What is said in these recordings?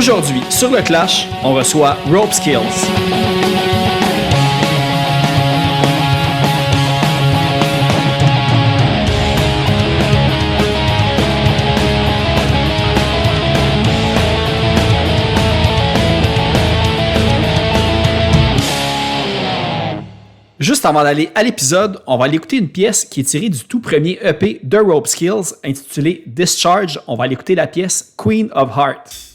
Aujourd'hui, sur le Clash, on reçoit Rope Skills. Juste avant d'aller à l'épisode, on va aller écouter une pièce qui est tirée du tout premier EP de Rope Skills intitulé Discharge. On va aller écouter la pièce Queen of Heart.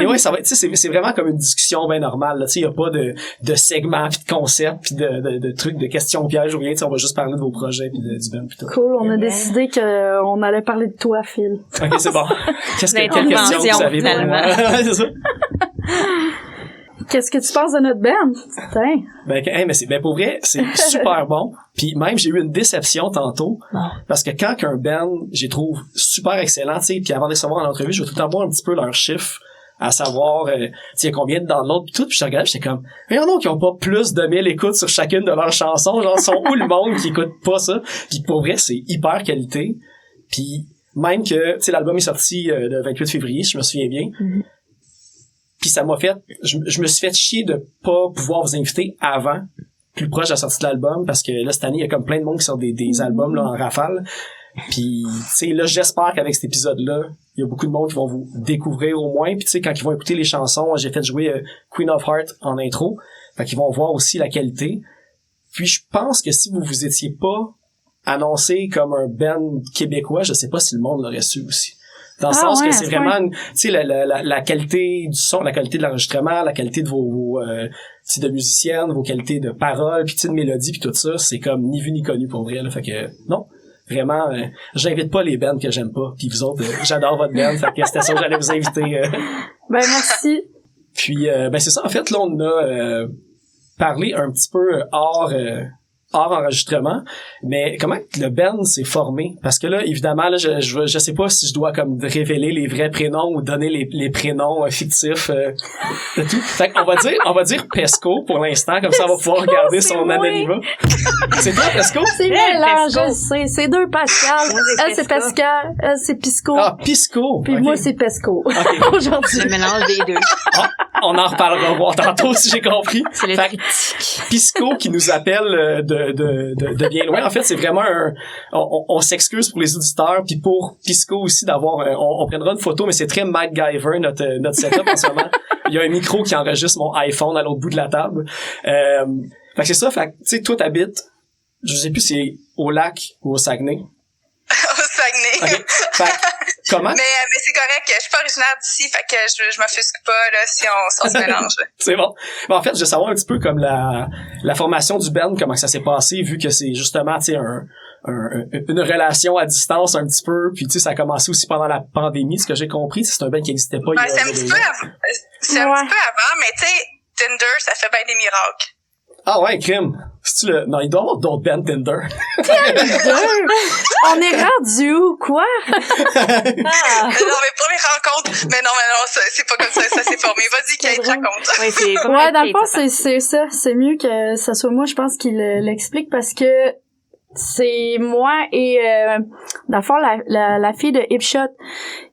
Ouais, ça va. Tu sais, c'est vraiment comme une discussion bien normale. Tu sais, il y a pas de segments, puis de concepts, puis de trucs, de questions pièges ou rien. Tu sais, on va juste parler de vos projets puis du band plutôt. Cool. On a décidé qu'on allait parler de toi, Phil. Ok, c'est bon. Quelle question vous avez pour moi? C'est ça. Qu'est-ce que tu penses de notre band? Putain. Ben pour vrai, c'est super bon. Puis même j'ai eu une déception tantôt parce que quand qu'un band, j'ai trouve super excellent, tu sais, puis avant de les recevoir en entrevue, je vais tout le temps voir un petit peu leurs chiffres, à savoir tu sais combien de downloads puis tout, puis je regardais, j'étais comme mais non qui ont pas plus de 1000 écoutes sur chacune de leurs chansons, genre sont où le monde qui écoute pas ça? Puis pour vrai, c'est hyper qualité. Puis même que tu sais l'album est sorti le 28 février, si je me souviens bien. Mm-hmm. Puis ça m'a fait, je me suis fait chier de pas pouvoir vous inviter avant, plus proche de la sortie de l'album, parce que là, cette année, il y a comme plein de monde qui sort des albums là en rafale. Puis, tu sais, là, j'espère qu'avec cet épisode-là, il y a beaucoup de monde qui vont vous découvrir au moins. Puis, tu sais, quand ils vont écouter les chansons, j'ai fait jouer Queen of Heart en intro. Fait qu'ils vont voir aussi la qualité. Puis, je pense que si vous étiez pas annoncé comme un band québécois, je sais pas si le monde l'aurait su aussi. Dans le sens que c'est vraiment, tu sais, la qualité du son, la qualité de l'enregistrement, la qualité de vos de musiciennes, vos qualités de paroles, puis de mélodie, puis tout ça, c'est comme ni vu ni connu pour vrai, là. Fait que, non. Vraiment, j'invite pas les bands que j'aime pas. Puis vous autres, j'adore votre band. Fait que c'était ça que j'allais vous inviter. Ben, merci. Puis, c'est ça. En fait, là, on a parlé un petit peu hors hors enregistrement, mais comment le band s'est formé? Parce que là, évidemment, là, je sais pas si je dois comme révéler les vrais prénoms ou donner les prénoms fictifs de tout. Fait qu'on va dire Pesco pour l'instant, comme ça on va pouvoir regarder son anonymat. C'est toi, Pesco? C'est mélangé, Pesco. c'est deux Pascal. Moi, c'est Elle, c'est Pesco. Pascal. Elle, c'est Pisco. Ah, Pisco. Puis Ok. moi, c'est Pesco. Ok. Aujourd'hui. Le mélange des deux. On en reparlera voir tantôt si j'ai compris. C'est le Fait que critique. Pisco qui nous appelle de bien loin. En fait, c'est vraiment on s'excuse pour les auditeurs puis pour Pisco aussi d'avoir on prendra une photo, mais c'est très MacGyver notre setup en ce moment. Il y a un micro qui enregistre mon iPhone à l'autre bout de la table. Fait que c'est ça. Fait que tu sais, toi t'habites, je sais plus si c'est au lac ou au Saguenay. Au Saguenay. Okay. Fait que comment? Mais c'est correct, je suis pas originaire d'ici, fait que je m'offusque pas là si on se mélange. C'est bon. Mais en fait, je veux savoir un petit peu comme la formation du band, comment ça s'est passé, vu que c'est justement, tu sais, une relation à distance un petit peu, puis tu sais, ça a commencé aussi pendant la pandémie, ce que j'ai compris, c'est un band qui n'existait pas. Ouais, il y a c'est un petit peu avant, mais tu sais, Tinder, ça fait bien des miracles. Ah ouais, crime. C'est-tu le... Non, il doit y avoir d'autres bands Tinder. On est rendu où, quoi? Non, mais pour les rencontres, mais non, c'est pas comme ça s'est formé. Vas-y, Kate, raconte. Ouais, c'est pas Ouais, mal dans le fond, Kate, c'est ça. C'est mieux que ça soit moi, je pense, qui l'explique parce que c'est moi et, dans le fond, la fille de Hipshot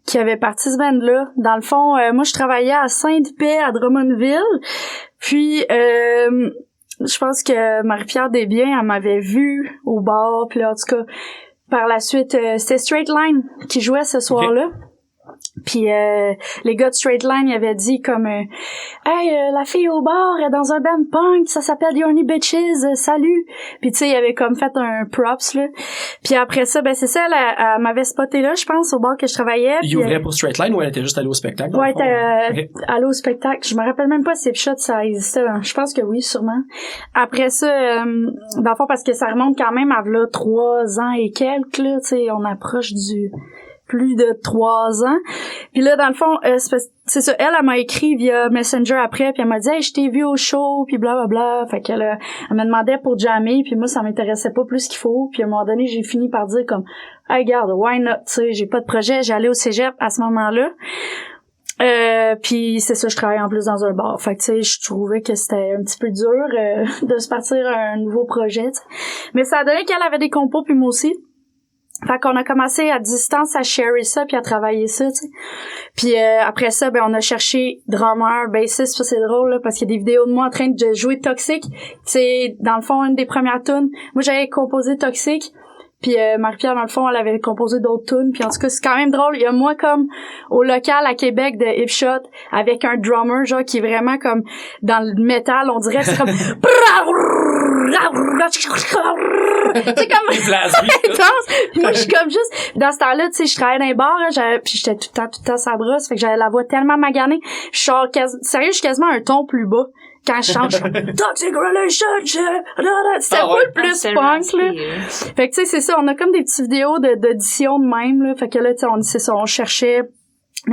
qui avait parti ce band-là. Dans le fond, moi, je travaillais à Sainte-Paix, à Drummondville. Puis, je pense que Marie-Pierre Desbiens, elle m'avait vue au bar. Puis là, en tout cas, par la suite, c'était Straight Line qui jouait ce soir-là. Puis les gars de Straight Line, ils avaient dit comme hey, la fille au bar est dans un band punk, ça s'appelle The Horny Bitches, salut. Puis tu sais, il avait comme fait un props là. Puis après ça, ben c'est ça, elle m'avait spoté là, je pense, au bar que je travaillais. Il ouvrait pour Straight Line ou elle était juste allée au spectacle? Ouais, elle Okay. était allée au spectacle. Je me rappelle même pas si Hipshot ça existait. Là. Je pense que oui, sûrement. Après ça, dans le fond, parce que ça remonte quand même à là 3 ans et quelques, là, tu sais, on approche du plus de 3 ans. Puis là, dans le fond, c'est ça, elle m'a écrit via Messenger après, puis elle m'a dit « Hey, je t'ai vu au show, puis blablabla. » Fait qu'elle elle me demandait pour jammer, puis moi, ça m'intéressait pas plus qu'il faut. Puis à un moment donné, j'ai fini par dire comme « Hey, regarde, why not? » Tu sais, j'ai pas de projet, j'allais au cégep à ce moment-là. Puis c'est ça, je travaille en plus dans un bar. Fait que tu sais, je trouvais que c'était un petit peu dur de se partir un nouveau projet, t'sais. Mais ça a donné qu'elle avait des compos, puis moi aussi. Fait qu'on a commencé à distance à sharer ça puis à travailler ça, tu sais. Puis après ça, ben on a cherché drummer, bassiste, ça c'est drôle là parce qu'il y a des vidéos de moi en train de jouer Toxic. C'est dans le fond une des premières tunes. Moi j'avais composé Toxic. Puis Marie-Pierre, dans le fond, elle avait composé d'autres tunes. Puis en tout cas, c'est quand même drôle. Il y a moi comme au local à Québec de Hipshot avec un drummer, genre, qui est vraiment comme dans le métal, on dirait que c'est comme... c'est comme... Puis moi, je suis comme juste... Dans ce temps-là, tu sais, je travaillais dans les bars, hein, puis j'étais tout le temps sa brosse. Fait que j'avais la voix tellement maganée. Je suis sérieux, je suis quasiment un ton plus bas. Quand je chante, Toxic Relationship, c'était pas le plus punk, là. Fait que, tu sais, c'est ça, on a comme des petites vidéos d'audition de même, là. Fait que là, tu sais, c'est ça, on cherchait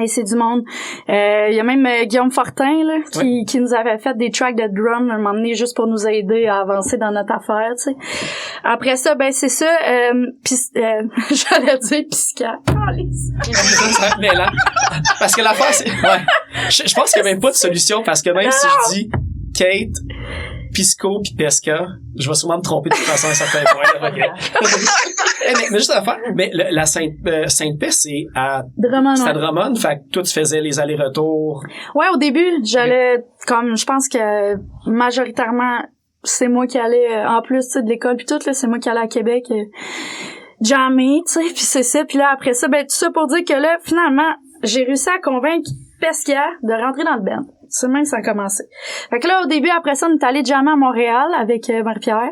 c'est du monde. Il y a même Guillaume Fortin, là, qui nous avait fait des tracks de drum un moment donné juste pour nous aider à avancer dans notre affaire, tu sais. Après ça, ben, c'est ça, j'allais dire Pisca. Mais là, parce que l'affaire, c'est, ouais. Je pense qu'il y a même pas de solution parce que même si je dis Kate, Pisco pis Pesca, je vais sûrement me tromper de toute façon à un certain point. mais juste à faire, mais la Sainte-Paix, c'est à Drummond, fait que toi tu faisais les allers-retours. Ouais, au début, j'allais comme je pense que majoritairement c'est moi qui allais en plus, tu sais, de l'école puis tout là, c'est moi qui allais à Québec jammer, tu sais, puis c'est ça, puis là après ça, ben tout ça pour dire que là finalement, j'ai réussi à convaincre Pesca de rentrer dans le band. C'est même que ça a commencé. Fait que là, au début, après ça, on est allé jammer à Montréal avec Marie-Pierre.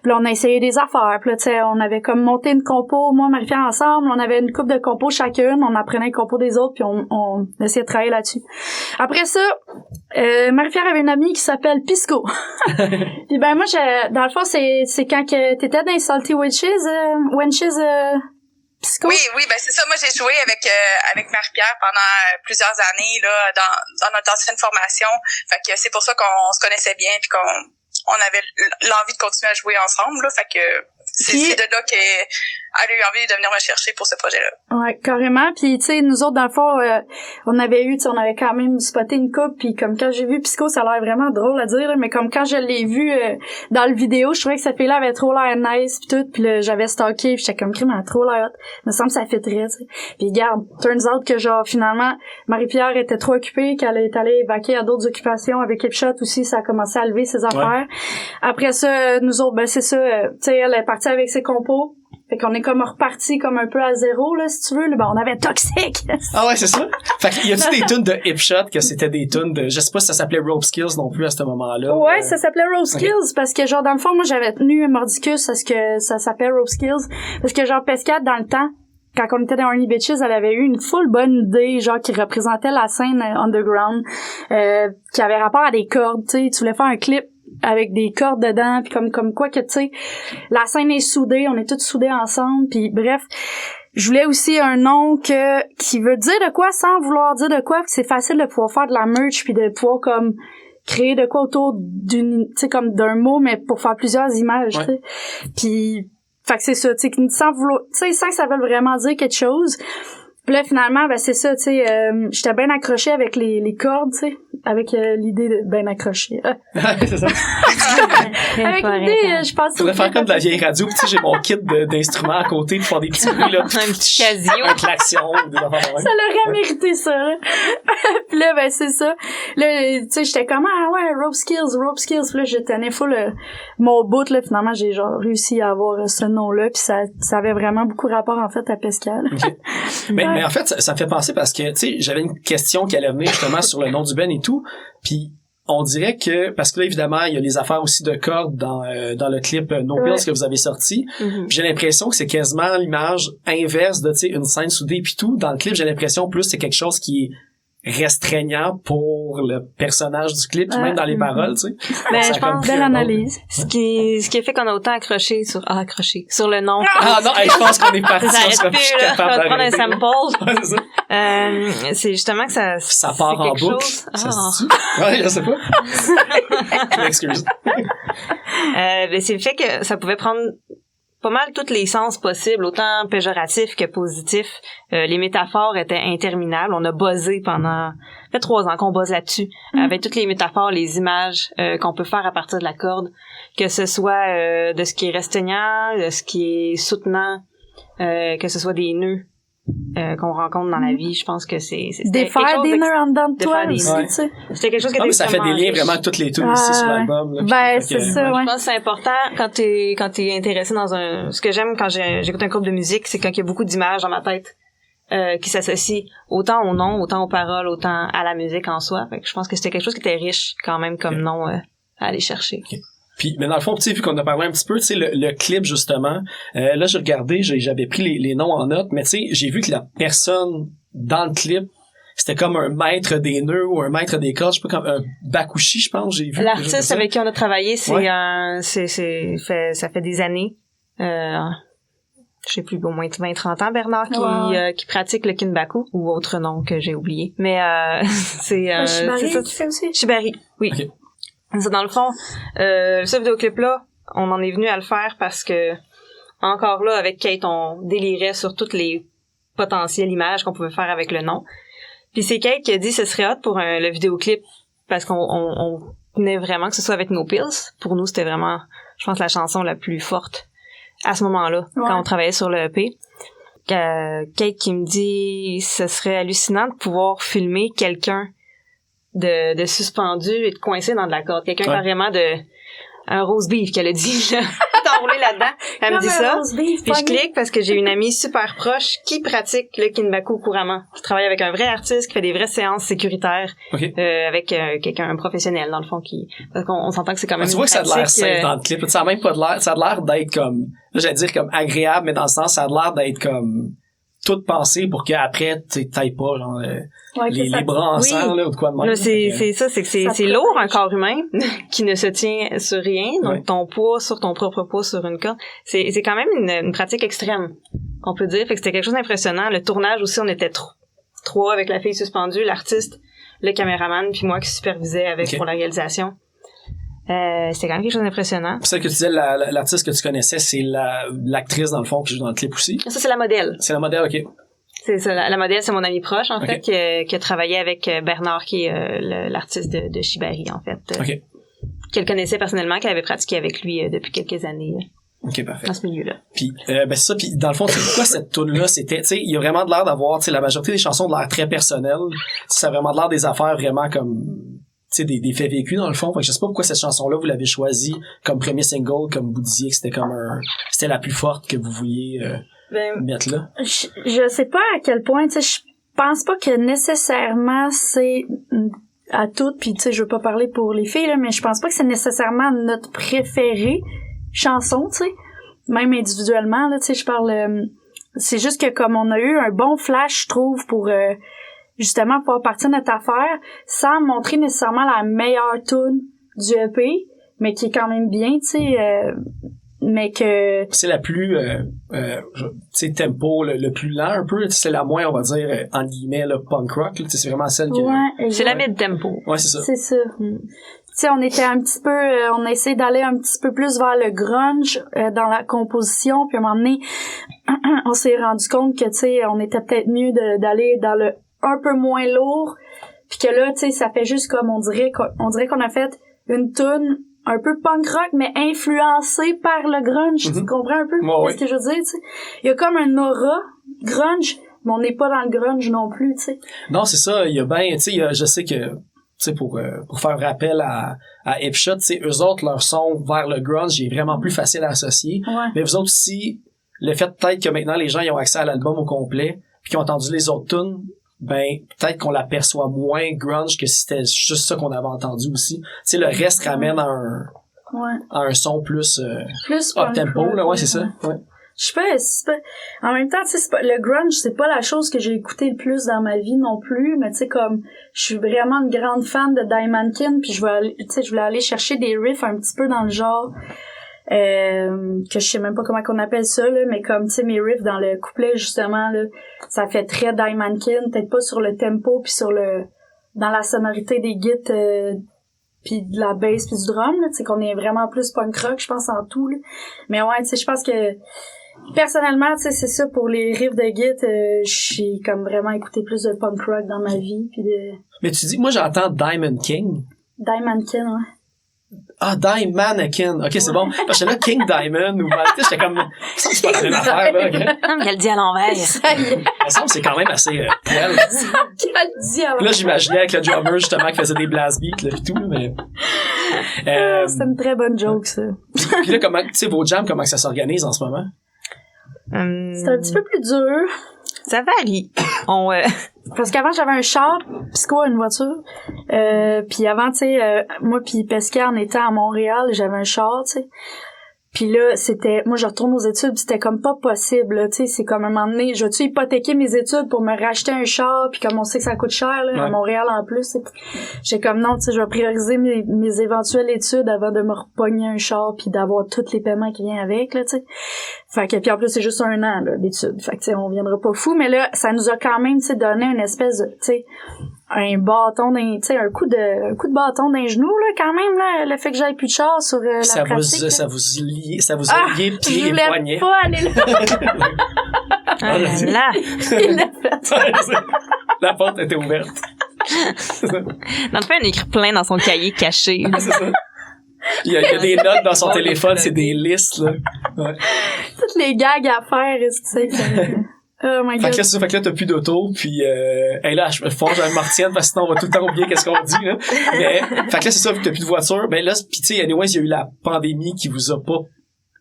Puis là, on a essayé des affaires. Puis là, tu sais, on avait comme monté une compo, moi, Marie-Pierre ensemble. On avait une couple de compos chacune. On apprenait les compos des autres, puis on essayait de travailler là-dessus. Après ça, Marie-Pierre avait une amie qui s'appelle Pisco. Puis ben moi, dans le fond, c'est quand que t'étais dans les Salty Wenches, Pisco? Oui, ben c'est ça. Moi, j'ai joué avec Marie-Pierre pendant plusieurs années là dans notre ancienne formation. Fait que c'est pour ça qu'on se connaissait bien puis on avait l'envie de continuer à jouer ensemble, là. Fait que c'est de là qu'elle a eu envie de venir me chercher pour ce projet-là. Ouais, carrément. Puis tu sais, nous autres dans le fond, on avait quand même spoté une coupe. Puis comme quand j'ai vu Pisco, ça a l'air vraiment drôle à dire, là, mais comme quand je l'ai vu dans le vidéo, je trouvais que cette fille-là avait trop l'air nice puis tout. Puis là, j'avais stalké, puis j'étais comme crime, elle a trop l'air hot. Il me semble que ça fitterait, tu sais. Puis regarde, turns out que genre finalement Marie-Pierre était trop occupée, qu'elle est allée vaquer à d'autres occupations. Avec Hipshot aussi, ça a commencé à lever ses affaires. Après ça, nous autres, ben c'est ça, tu sais, elle est partie avec ses compos. Fait qu'on est comme reparti comme un peu à zéro, là, si tu veux. Ben, on avait Toxic. Ah ouais, c'est ça? Fait qu'il y a-tu des tunes de Hipshot que c'était des tunes de, je sais pas si ça s'appelait Rope Skills non plus à ce moment-là. Ouais, ça s'appelait Rope Skills parce que genre, dans le fond, moi, j'avais tenu Mordicus à ce que ça s'appelait Rope Skills parce que genre, Pescade, dans le temps, quand on était dans Horny Bitches, elle avait eu une full bonne idée, genre, qui représentait la scène underground, qui avait rapport à des cordes, tu sais. Tu voulais faire un clip avec des cordes dedans, puis comme quoi que, tu sais, la scène est soudée, on est tous soudés ensemble, puis bref, je voulais aussi un nom qui veut dire de quoi sans vouloir dire de quoi, puis c'est facile de pouvoir faire de la merch, puis de pouvoir, comme, créer de quoi autour tu sais, comme d'un mot, mais pour faire plusieurs images, tu sais. Puis, fait que c'est ça, tu sais, sans vouloir, tu sais, sans que ça veuille vraiment dire quelque chose. Puis là, finalement, ben c'est ça, tu sais, j'étais bien accrochée avec les cordes, tu sais, avec l'idée de bien accrochée. C'est ça. Avec l'idée, je pense... Faudrait faire comme de la vieille radio, pis tu sais, j'ai mon kit d'instruments à côté pour faire des petits bruits, là. Un petit Casio. Un klaxon, des affaires de même. Ça l'aurait mérité, ça, là. Puis là, ben c'est ça. Là, tu sais, j'étais comme, ah ouais, Rope Skills. Puis là, je tenais full mon bout, là. Finalement, j'ai genre réussi à avoir ce nom-là, puis ça avait vraiment beaucoup rapport, en fait, à Pescade. Okay. Mais en fait, ça me fait penser parce que, tu sais, j'avais une question qui allait venir justement sur le nom du Ben et tout, puis on dirait que, parce que là, évidemment, il y a les affaires aussi de cordes dans le clip No Pills que vous avez sorti. Mm-hmm. J'ai l'impression que c'est quasiment l'image inverse de, tu sais, une scène soudée puis tout. Dans le clip, j'ai l'impression plus c'est quelque chose qui est restreignant pour le personnage du clip, puis même dans les paroles, tu sais. Mais Ça je a comme pense pris Belle un autre- analyse. ce qui a fait qu'on a autant accroché sur le nom. Ah non, hey, je pense qu'on est parti, Ça on arrête sera plus, plus là. capable Je vais te prendre un d'arrêter, là. sample. Ouais, c'est ça. C'est justement que ça Ça part c'est en quelque boucle. chose- Ça Ah. se dit. Ouais, je sais pas. Excuse. Ben, c'est le fait que ça pouvait prendre pas mal tous les sens possibles, autant péjoratifs que positifs. Les métaphores étaient interminables. On a buzzé pendant... Ça fait 3 ans qu'on buzz là-dessus. Avec toutes les métaphores, les images qu'on peut faire à partir de la corde. Que ce soit de ce qui est restreignant, de ce qui est soutenant, que ce soit des nœuds qu'on rencontre dans la vie. Je pense que c'était Défaire quelque chose des nœuds en dedans de de toi faire des aussi, nœuds. tu sais. C'était quelque chose qui Ah, était mais ça fait des extrêmement liens riche. vraiment avec toutes les tunes aussi sur l'album. là. Ben, Fait que, c'est ça, ouais. Je pense que c'est important quand t'es intéressé dans ce que j'aime quand j'écoute un groupe de musique, c'est quand il y a beaucoup d'images dans ma tête qui s'associent autant au nom, autant aux paroles, autant à la musique en soi. Fait que je pense que c'était quelque chose qui était riche quand même comme nom à aller chercher. Puis, mais dans le fond, tu sais, vu qu'on a parlé un petit peu, tu sais, le clip, justement, là, j'ai regardé, j'avais pris les noms en note, mais tu sais, j'ai vu que la personne dans le clip, c'était comme un maître des nœuds ou un maître des cordes, je sais pas, comme un Bakushi, je pense, j'ai vu. L'artiste avec qui on a travaillé, c'est Ouais. ça fait des années. Je sais plus, au moins 20-30 ans, Bernard, Ouais. qui pratique le kinbaku, ou autre nom que j'ai oublié. Mais c'est Shibari ça. qui fait aussi. Shibari, oui. Ok. Ça, dans le fond, ce vidéoclip-là, on en est venu à le faire parce que, encore là, avec Kate, on délirait sur toutes les potentielles images qu'on pouvait faire avec le nom. Puis c'est Kate qui a dit que ce serait hot pour le vidéoclip parce qu'on tenait vraiment que ce soit avec No Pills. Pour nous, c'était vraiment, je pense, la chanson la plus forte à ce moment-là, quand on travaillait sur le EP. Kate qui me dit ce serait hallucinant de pouvoir filmer quelqu'un de suspendu et de coincé dans de la corde. Quelqu'un carrément un roast beef qu'elle a dit, là. T'enroulé là-dedans. Elle me dit ça. Puis je clique parce que j'ai une amie super proche qui pratique le kinbaku couramment. Qui travaille avec un vrai artiste, qui fait des vraies séances sécuritaires. Okay. Avec quelqu'un, un professionnel, dans le fond, parce qu'on s'entend que c'est quand même Tu vois que ça a de l'air pratique, safe dans le clip. Ça a même pas de l'air, ça a l'air d'être comme, là, j'allais dire comme agréable, mais dans le sens, ça a l'air d'être comme, tout pensé pour qu'après, tu t'ailles pas, genre, les bras ensemble, là, ou de quoi de même. Là, c'est ça, c'est lourd, un corps humain, qui ne se tient sur rien, donc ton poids sur ton propre poids sur une corde. C'est quand même une pratique extrême, on peut dire. Fait que c'était quelque chose d'impressionnant. Le tournage aussi, on était trois avec la fille suspendue, l'artiste, le caméraman, puis moi qui supervisais pour la réalisation. C'était quand même quelque chose d'impressionnant. Celle que tu disais, l'artiste que tu connaissais, c'est l'actrice, dans le fond, qui joue dans le clip aussi. Ça, c'est la modèle. C'est la modèle, OK. C'est ça, la modèle, c'est mon amie proche, en fait, qui a travaillé avec Bernard, qui est l'artiste de Shibari, en fait. OK. Qu'elle connaissait personnellement, qu'elle avait pratiqué avec lui depuis quelques années. OK, parfait. Dans ce milieu-là. Puis, c'est ça. Puis, dans le fond, c'est pourquoi cette tune-là, c'était, tu sais, il y a vraiment de l'air d'avoir, tu sais, la majorité des chansons de l'air très personnel. Ça a vraiment de l'air des affaires vraiment comme, tu sais, des faits vécus, dans le fond. Fait que je sais pas pourquoi cette chanson-là, vous l'avez choisie comme premier single, comme vous disiez que c'était c'était la plus forte que vous vouliez mettre là. Je sais pas à quel point, tu sais, je pense pas que nécessairement c'est à toutes, puis tu sais, je veux pas parler pour les filles, là, mais je pense pas que c'est nécessairement notre préférée chanson, tu sais, même individuellement, là, tu sais, je parle, c'est juste que comme on a eu un bon flash, je trouve, pour justement pouvoir partir de notre affaire, sans montrer nécessairement la meilleure tune du EP, mais qui est quand même bien, tu sais, mais que... C'est la plus, tu sais, tempo, le plus lent un peu, c'est la moins, on va dire, entre guillemets, le punk rock, là, c'est vraiment celle qui... Ouais, c'est la mid-tempo. Ouais, c'est ça. C'est ça. Tu sais, on était un petit peu, on a essayé d'aller un petit peu plus vers le grunge dans la composition, puis à un moment donné, on s'est rendu compte que, tu sais, on était peut-être mieux d'aller dans le un peu moins lourd, puis que là, tu sais, ça fait juste comme on dirait qu'on a fait une tune un peu punk rock, mais influencée par le grunge. Tu comprends un peu ce que je veux dire, tu sais? Il y a comme un aura grunge, mais on n'est pas dans le grunge non plus, tu sais. Non, c'est ça. Il y a ben, tu sais, je sais que, tu sais, pour faire rappel à Hipshot, tu sais, eux autres, leur son vers le grunge est vraiment plus facile à associer. Ouais. Mais vous autres aussi, le fait peut-être que maintenant les gens ils ont accès à l'album au complet, puis qu'ils ont entendu les autres tunes, ben peut-être qu'on l'aperçoit moins grunge que si c'était juste ça qu'on avait entendu aussi. Tu sais, le reste ramène à un son plus up tempo, là, ouais, c'est ça. Ouais. Je sais pas, c'est pas, en même temps, tu sais, le grunge, c'est pas la chose que j'ai écouté le plus dans ma vie non plus, mais tu sais, comme, je suis vraiment une grande fan de Diamond Kin, puis je voulais aller chercher des riffs un petit peu dans le genre, que je sais même pas comment qu'on appelle ça, là, mais comme, tu sais, mes riffs dans le couplet, justement, là, ça fait très Diamond Kin, peut-être pas sur le tempo puis dans la sonorité des guides, puis de la bass puis du drum, là, tu sais, qu'on est vraiment plus punk rock, je pense, en tout, là. Mais ouais, tu sais, je pense que, personnellement, tu sais, c'est ça, pour les riffs de guide, j'ai comme vraiment écouté plus de punk rock dans ma vie, puis de... Mais tu dis, moi j'entends Diamond King. Diamond Kin, ouais. Ah, Diamond King. OK, c'est bon. Parce que là, King Diamond, ou j'étais comme, c'est pas la même affaire, là. Okay? Non, mais elle le dit à l'envers. Ça y est. Il me semble que c'est quand même assez poil. Là, j'imaginais avec le drummer, justement, qui faisait des blast beats, là, pis tout, mais... c'est une très bonne joke, ça. Puis là, comment, tu sais, vos jams, comment ça s'organise en ce moment? C'est un petit peu plus dur. Ça varie. Parce qu'avant, j'avais un char, Pisco, une voiture. Puis avant, tu sais, moi puis Pesca, on était à Montréal, j'avais un char, tu sais. Puis là, moi, je retourne aux études, c'était comme pas possible, là, tu sais, c'est comme un moment donné, je vais-tu hypothéquer mes études pour me racheter un char, puis comme on sait que ça coûte cher, là, à Montréal en plus, j'ai comme non, tu sais, je vais prioriser mes éventuelles études avant de me repogner un char puis d'avoir tous les paiements qui viennent avec, là, tu sais. Fait que, puis en plus, c'est juste 1 an, là, d'études. Fait que, tu sais, on viendra pas fou, mais là, ça nous a quand même, tu sais, donné une espèce de, tu sais, un bâton tu sais, un coup de bâton d'un genou, là, quand même, là, le fait que j'aille plus de char sur la pratique. Ça vous a lié pieds et poignets. Je voulais pas aller là. Ah là! Il l'a fait. La porte était ouverte. Dans le fait, on écrit plein dans son cahier caché. C'est ça. Il y a des notes dans son téléphone, c'est des listes, là. Ouais. Toutes les gags à faire, tu sais. Oh my God. Fait que là, t'as plus d'auto, puis là, je me retienne parce que sinon on va tout le temps oublier qu'est-ce qu'on dit, là. Mais, fait que là, c'est ça, vu que t'as plus de voiture, ben là, pis tu sais, anyways, il y a eu la pandémie qui vous a pas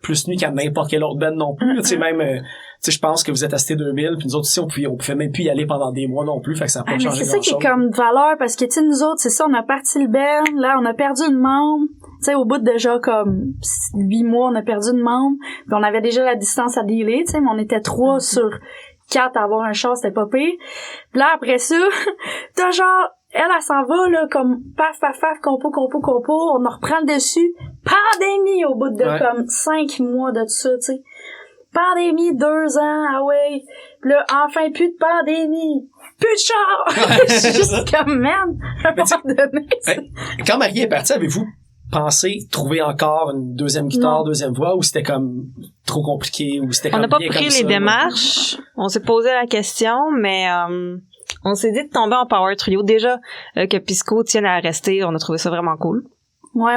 plus nuit qu'à n'importe quelle autre band non plus, tu sais, même, tu sais, je pense que vous êtes à CT2000, puis nous autres, ici, on pouvait même plus y aller pendant des mois non plus, fait que ça a pas changé c'est ça grand-chose. qui est comme valeur, parce que, tu sais, nous autres, c'est ça, on a parti le band, là, on a perdu une membre, tu sais, au bout de déjà comme 8 mois, on a perdu une membre, puis on avait déjà la distance à dealer, tu sais, mais on était 3 sur 4 à avoir un char, c'était pas pire. Puis là, après ça, t'as genre, elle s'en va, là, comme, paf, compo, on en reprend le dessus. Pandémie au bout de, comme, 5 mois de tout ça, tu sais. Pandémie, 2 ans, ah ouais. Puis là, enfin, plus de pandémie. Plus de char! Je suis juste comme, man, à un moment donné. Quand Marie est partie, avez-vous pensé trouver encore une deuxième guitare, Non. deuxième voix, ou c'était comme trop compliqué, ou c'était comme On n'a pas bien pris comme les ça, démarches. On s'est posé la question, mais on s'est dit de tomber en power trio. Déjà, que Pisco tienne à rester, on a trouvé ça vraiment cool. Ouais.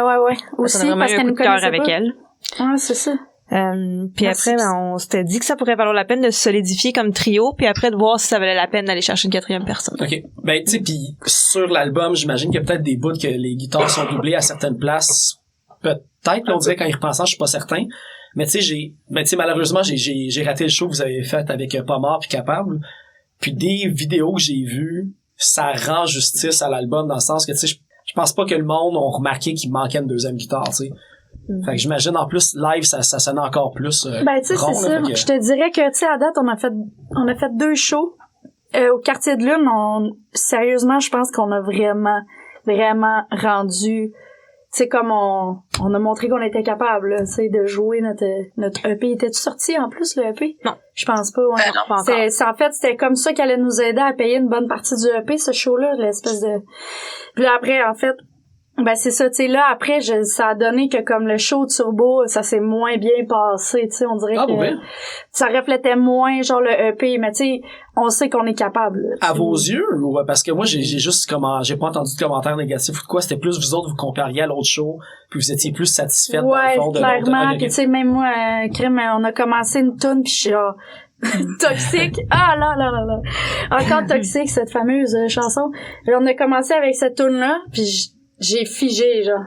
Aussi, On a vraiment parce eu un qu'elle coup nous de cœur connaissait avec pas. elle. Ouais, c'est ça. Puis Merci. après, on s'était dit que ça pourrait valoir la peine de se solidifier comme trio, puis après de voir si ça valait la peine d'aller chercher une quatrième personne. OK. Ben, tu sais, puis sur l'album, j'imagine qu'il y a peut-être des bouts que les guitares sont doublées à certaines places. Peut-être, là, on dirait qu'en y repensant, je suis pas certain. Mais tu sais, malheureusement, j'ai raté le show que vous avez fait avec Pas mort puis Capable. Puis des vidéos que j'ai vues, ça rend justice à l'album dans le sens que, tu sais, je pense pas que le monde a remarqué qu'il manquait une deuxième guitare, tu sais. Fait que j'imagine, en plus, live, ça sonne encore plus Ben, tu sais, rond, c'est là, ça. fait que- Je te dirais que, tu sais, à date, on a fait 2 shows. Au Quartier de Lune, sérieusement, je pense qu'on a vraiment rendu, tu sais, comme on a montré qu'on était capable, là, tu sais, de jouer notre EP. Était-tu sorti, en plus, le EP? Non. Je pense pas, ouais. Non, pas encore. En fait, c'était comme ça qu'elle allait nous aider à payer une bonne partie du EP, ce show-là, l'espèce de... Puis là, après, en fait, ben c'est ça, tu sais, là, après, ça a donné que comme le show Turbo, ça s'est moins bien passé, tu sais, on dirait Ah, que bon, ben. ça reflétait moins, genre, le EP, mais tu sais, on sait qu'on est capable. Là, À tu sais. vos yeux, ou parce que moi j'ai juste j'ai pas entendu de commentaires négatifs ou de quoi, c'était plus vous autres vous compariez à l'autre show, puis vous étiez plus satisfaite dans Ouais, le fond de clairement, l'autre. puis tu sais, même moi, crème, on a commencé une toune, puis je suis genre... Toxique. Ah là. Encore Toxique, cette fameuse chanson. On a commencé avec cette toune-là, puis j'ai figé, genre.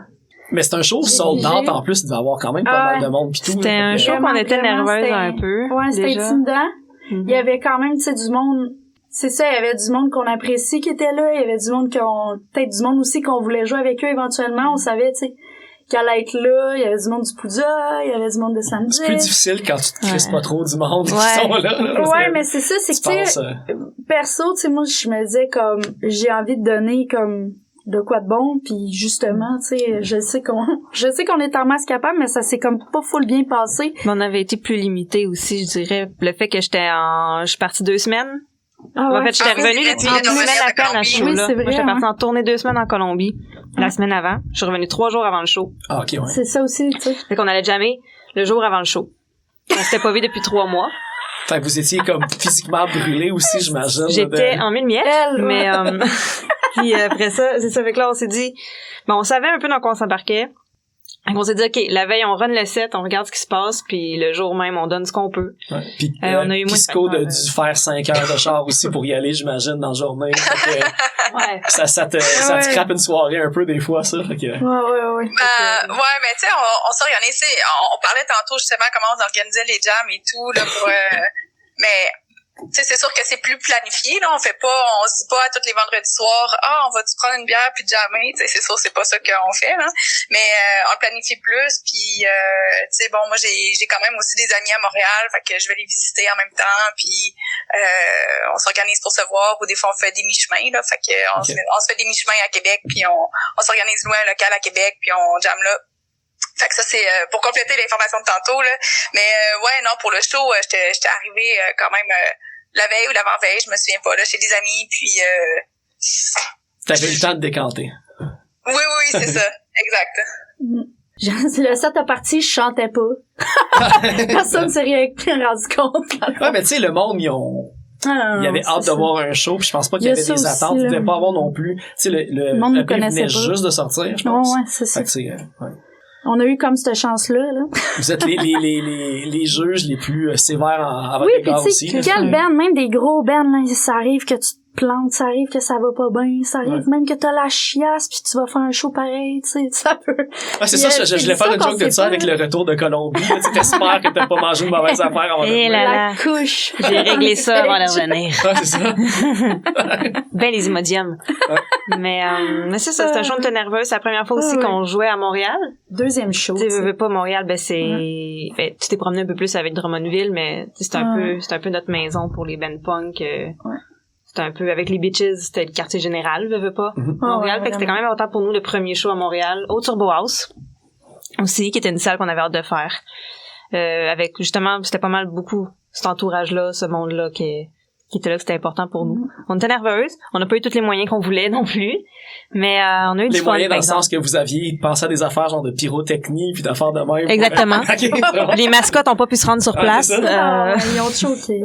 Mais c'est un show sold out en plus, il devait y avoir quand même pas mal de monde pis tout. C'était là, un fait que- show qu'on était Vraiment, nerveuse c'était- un peu. Ouais, c'était déjà. intimidant. Mhm. Il y avait quand même, tu sais, du monde... C'est ça, il y avait du monde qu'on apprécie qui était là, il y avait du monde peut-être du monde aussi qu'on voulait jouer avec eux éventuellement, on savait, tu sais, qu'elle allait être là, il y avait du monde du Poudja, il y avait du monde de Sandy. C'est plus difficile quand tu te crisses Ouais. pas trop du monde qui Ouais. sont là. parce Ouais, que mais c'est ça, c'est tu que, tu sais, penses, perso, tu sais, moi, je me disais comme, j'ai envie de donner comme de quoi de bon, puis justement, tu sais, je sais qu'on est en masse capable, mais ça s'est comme pas full bien passé. Mais on avait été plus limité aussi, je dirais. Le fait que je suis partie 2 semaines. Ah En fait, j'étais Ah oui, revenue c'est depuis vrai, une tu es semaine à revenue peine à de ce Colombie. show-là. Oui, c'est vrai, Moi, j'étais partie hein. en tournée 2 semaines en Colombie, la semaine avant. Je suis revenue 3 jours avant le show. Ah, ok, ouais. C'est ça aussi, tu sais. Fait qu'on allait jammer le jour avant le show. On s'était pas vu depuis 3 mois. Fait que vous étiez comme physiquement brûlé aussi, j'imagine. J'étais de- en mille miettes, Elle, mais puis après ça, c'est ça. Fait que là, on s'est dit, on savait un peu dans quoi on s'embarquait. Fait qu'on s'est dit, OK, la veille, on run le set, on regarde ce qui se passe, puis le jour même, on donne ce qu'on peut. Ouais. Puis on a eu moins de Pisco facteurs, dû faire 5 heures de char aussi pour y aller, j'imagine, dans la journée. Fait que Ouais. ça te Ouais. crape une soirée un peu des fois, ça. Fait que... Ouais. Ouais, mais tu sais, on s'organise, tu sais, on parlait tantôt justement comment on organisait les jams et tout, là, pour, mais, tu sais, c'est sûr que c'est plus planifié, là, on se dit pas à tous les vendredis soirs, on va-tu prendre une bière puis jammer, tu sais, c'est sûr, c'est pas ça qu'on fait, là, mais, on le planifie plus, puis, tu sais, bon, moi, j'ai quand même aussi des amis à Montréal, fait que je vais les visiter en même temps, puis, on s'organise pour se voir, ou des fois, on fait des mi-chemins, là, fait que, on se fait des mi-chemins à Québec, puis on s'organise loin un local à Québec, puis on jamme là. Fait que ça, c'est pour compléter l'information de tantôt, là. Mais ouais, non, pour le show, j'étais arrivée quand même la veille ou l'avant-veille, je me souviens pas, là, chez des amis, puis... T'avais eu le temps de décanter. Oui, c'est ça, exact. Le set à partie, je chantais pas. Personne s'est rien rendu compte. Ouais, mais tu sais, le monde, il y avait hâte de voir un show, puis je pense pas qu'il y Il y a avait ça des aussi, attentes. Il là. devait pas avoir non plus. Tu sais, le monde nous EP connaissait venait pas. juste de sortir, je Ouais, pense. c'est ça. Fait que c'est, ouais. On a eu comme cette chance-là, là. Vous êtes les juges les plus sévères à votre Oui, puis égard tu aussi. sais, là. quel band, même des gros bands, là, ça arrive que tu te plantes, ça arrive que ça va pas bien, ça arrive même que t'as la chiasse puis tu vas faire un show pareil, tu sais, ça peut... Ouais, c'est Il y a- ça, je voulais c'est faire ça une qu'on joke de sait ça pas, avec là. le retour de Colombie. là. Tu sais, t'espères que t'as pas mangé une mauvaise affaire avant de Et là là. La couche. J'ai réglé ça avant de revenir. Ouais, c'est ça. Ben les Imodium. Mais c'est ça, c'est un show de nerveuse. C'est la première fois aussi Ouais. qu'on jouait à Montréal. Deuxième show. Tu sais, tu sais. veux pas Montréal, ben c'est, ben, tu t'es promené un peu plus avec Drummondville, mais tu sais, c'est un peu notre maison pour les bands punk. C'était un peu avec les Bitches, c'était le quartier général, veux pas. Montréal, ouais, fait que c'était quand même important pour nous le premier show à Montréal, au Turbo House aussi, qui était une salle qu'on avait hâte de faire. Avec justement, c'était pas mal beaucoup cet entourage-là, ce monde-là qui qui était là, que c'était important pour nous. On était nerveuses. On n'a pas eu tous les moyens qu'on voulait non plus. Mais on a eu du Les fun, moyens dans par le sens exemple. que vous aviez pensé à des affaires genre de pyrotechnie puis d'affaires de même. Exactement. Ok. Les mascottes ont pas pu se rendre sur Ah, place. c'est ça. Ils ont choqué.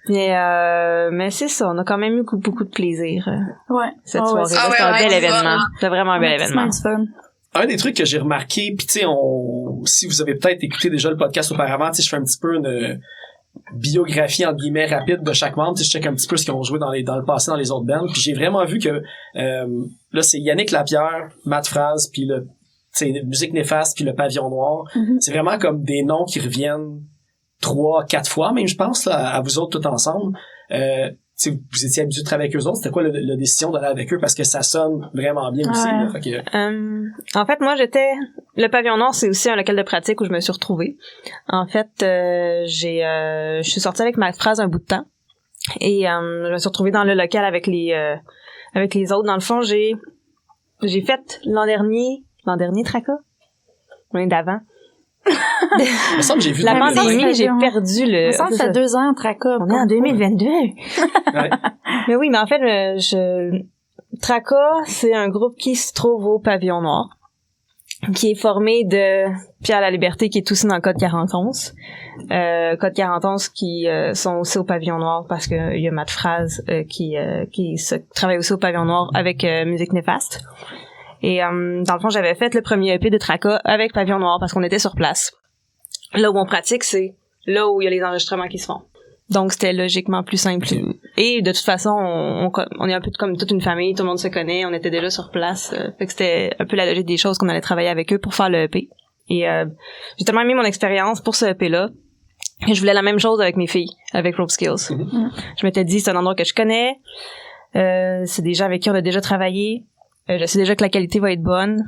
Mais c'est ça, on a quand même eu beaucoup de plaisir Ouais. cette Ah ouais, soirée-là. Ah ouais, C'était un bel ouais, événement. C'était vraiment un bel événement. C'est fun. Un des trucs que j'ai remarqué, puis tu sais, si vous avez peut-être écouté déjà le podcast auparavant, tu sais, je fais un petit peu une biographie entre guillemets rapide de chaque membre, tu sais, je check un petit peu ce qu'ils ont joué dans le passé dans les autres bands, puis j'ai vraiment vu que là c'est Yannick Lapierre, Matt Fraze, puis le tu sais Musique Néfaste, puis le Pavillon Noir. Mhm. C'est vraiment comme des noms qui reviennent 3-4 fois même, je pense là, à vous autres tout ensemble. Tu sais, vous étiez habitués de travailler avec eux autres, c'était quoi la décision d'aller avec eux parce que ça sonne vraiment bien aussi Ouais. là, fait que En fait, moi, le Pavillon Noir, c'est aussi un local de pratique où je me suis retrouvée. En fait, je suis sortie avec ma phrase un bout de temps et je me suis retrouvée dans le local avec les autres. Dans le fond, j'ai fait l'an dernier Traca, l'année d'avant. il me semble que j'ai vu La dans le- pandémie, j'ai Ouais. perdu Il le. me semble que ça fait 2 ans, Traca. On est en 2022. Ouais. Mais oui, mais en fait, Traca, c'est un groupe qui se trouve au Pavillon Noir, qui est formé de Pierre La Liberté, qui est aussi dans le Code 41. Code 41 qui sont aussi au Pavillon Noir parce que il y a Matt Fraze qui travaille aussi au Pavillon Noir avec Musique Néfaste. Et dans le fond, j'avais fait le premier EP de Traca avec Pavillon Noir parce qu'on était sur place. Là où on pratique, c'est là où il y a les enregistrements qui se font. Donc, c'était logiquement plus simple. Et de toute façon, on est un peu comme toute une famille, tout le monde se connaît, on était déjà sur place. Fait que c'était un peu la logique des choses qu'on allait travailler avec eux pour faire le EP. Et j'ai tellement aimé mon expérience pour ce EP-là que je voulais la même chose avec mes filles, avec Rope Skills. Je m'étais dit, c'est un endroit que je connais, c'est des gens avec qui on a déjà travaillé, je sais déjà que la qualité va être bonne.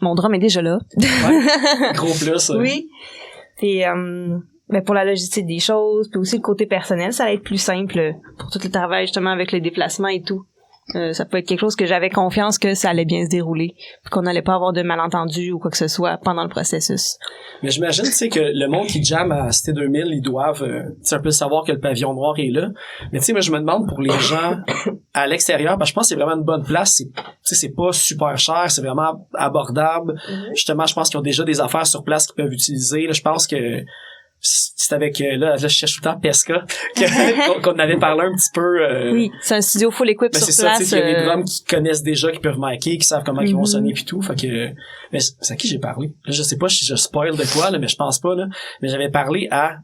Mon drum est déjà là. Ouais. Gros plus. Oui. Et mais pour la logistique des choses, puis aussi le côté personnel, ça va être plus simple pour tout le travail justement avec les déplacements et tout. Ça peut être quelque chose que j'avais confiance que ça allait bien se dérouler, puis qu'on n'allait pas avoir de malentendus ou quoi que ce soit pendant le processus. Mais j'imagine, tu sais, que le monde qui jamme à Cité 2000, ils doivent, tu sais, un peu savoir que le Pavillon Noir est là. Mais tu sais, moi, je me demande pour les gens à l'extérieur, parce que je pense que c'est vraiment une bonne place. Tu sais, c'est pas super cher, c'est vraiment abordable. Justement, je pense qu'ils ont déjà des affaires sur place qu'ils peuvent utiliser. Là, je pense que c'est avec là je cherche tout le temps Pesca qu'on avait parlé un petit peu Oui, c'est un studio full equip mais sur c'est place. ça, tu sais, il y a des drums qui connaissent déjà, qui peuvent marquer, qui savent comment ils vont sonner puis tout, fait que mais c'est à qui j'ai parlé là, je sais pas si je spoil de quoi là, mais je pense pas là, mais j'avais parlé à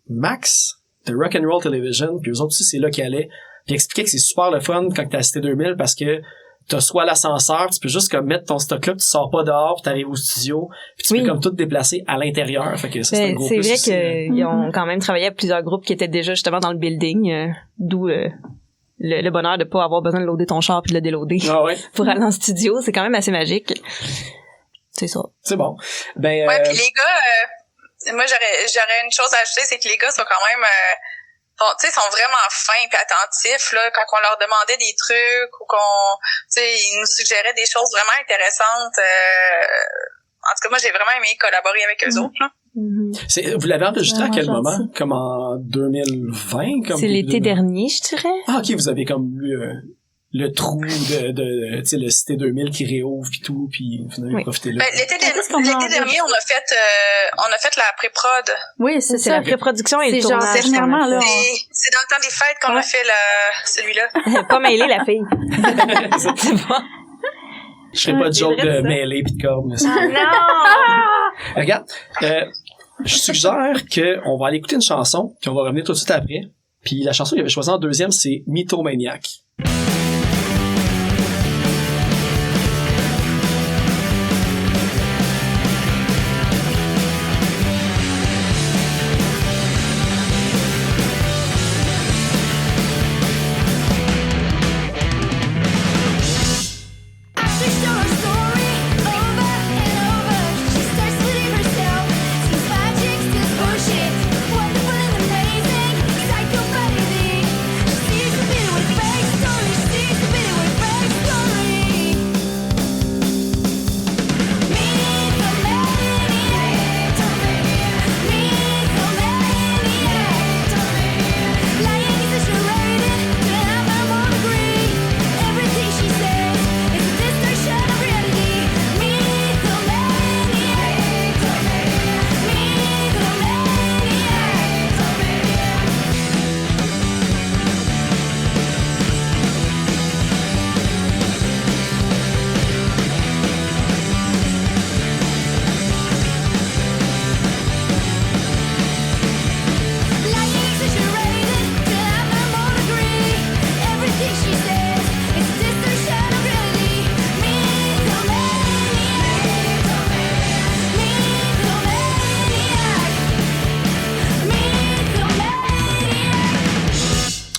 Max de Rock'n'Roll Television, puis eux autres aussi c'est là qu'ils allaient, puis il expliquait que c'est super le fun quand t'es à Cité 2000 parce que t'as soit l'ascenseur, tu peux juste comme mettre ton stock là, puis tu sors pas dehors, puis t'arrives au studio, puis tu Oui. peux comme tout déplacer à l'intérieur, fait que ça c'est un gros C'est plus vrai aussi, qu'ils ont quand même travaillé avec plusieurs groupes qui étaient déjà justement dans le building, d'où le bonheur de pas avoir besoin de loader ton char puis de le déloader Ah ouais, pour aller en studio. C'est quand même assez magique. C'est ça. c'est bon. Ben Ouais, puis les gars, moi j'aurais une chose à ajouter, c'est que les gars sont quand même sont vraiment fins et attentifs là quand on leur demandait des trucs ou ils nous suggéraient des choses vraiment intéressantes. En tout cas, moi j'ai vraiment aimé collaborer avec eux autres là. vous l'avez enregistré à Vraiment quel gentil. moment? Comme en 2020? Comme C'est l'été dernier, je dirais. Ah, ok, vous avez comme eu le trou de tu sais, le Cité 2000 qui réouvre pis tout, puis vous en avez Oui. profité là. Ben, l'été Qu'est-ce qu'on a dernier, on a fait la pré-prod. Oui, c'est C'est ça. la pré-production et le C'est genre tournage. dernièrement, qu'on a là. C'est dans le temps des fêtes qu'on a fait celui-là. fait. Pas mêler la fille. C'est pas. Je ferai pas de c'est joke vrai, de ça. mêlée pis de corde, mais c'est... Non! Regarde, je suggère qu'on va aller écouter une chanson, puis on va revenir tout de suite après. Puis la chanson qu'il avait choisie en deuxième, c'est Mythomaniac. After she told her story over and over, she starts splitting herself. Seems magic, steals bullshit. Wonderful and amazing, psychopathy. She sees the beauty with face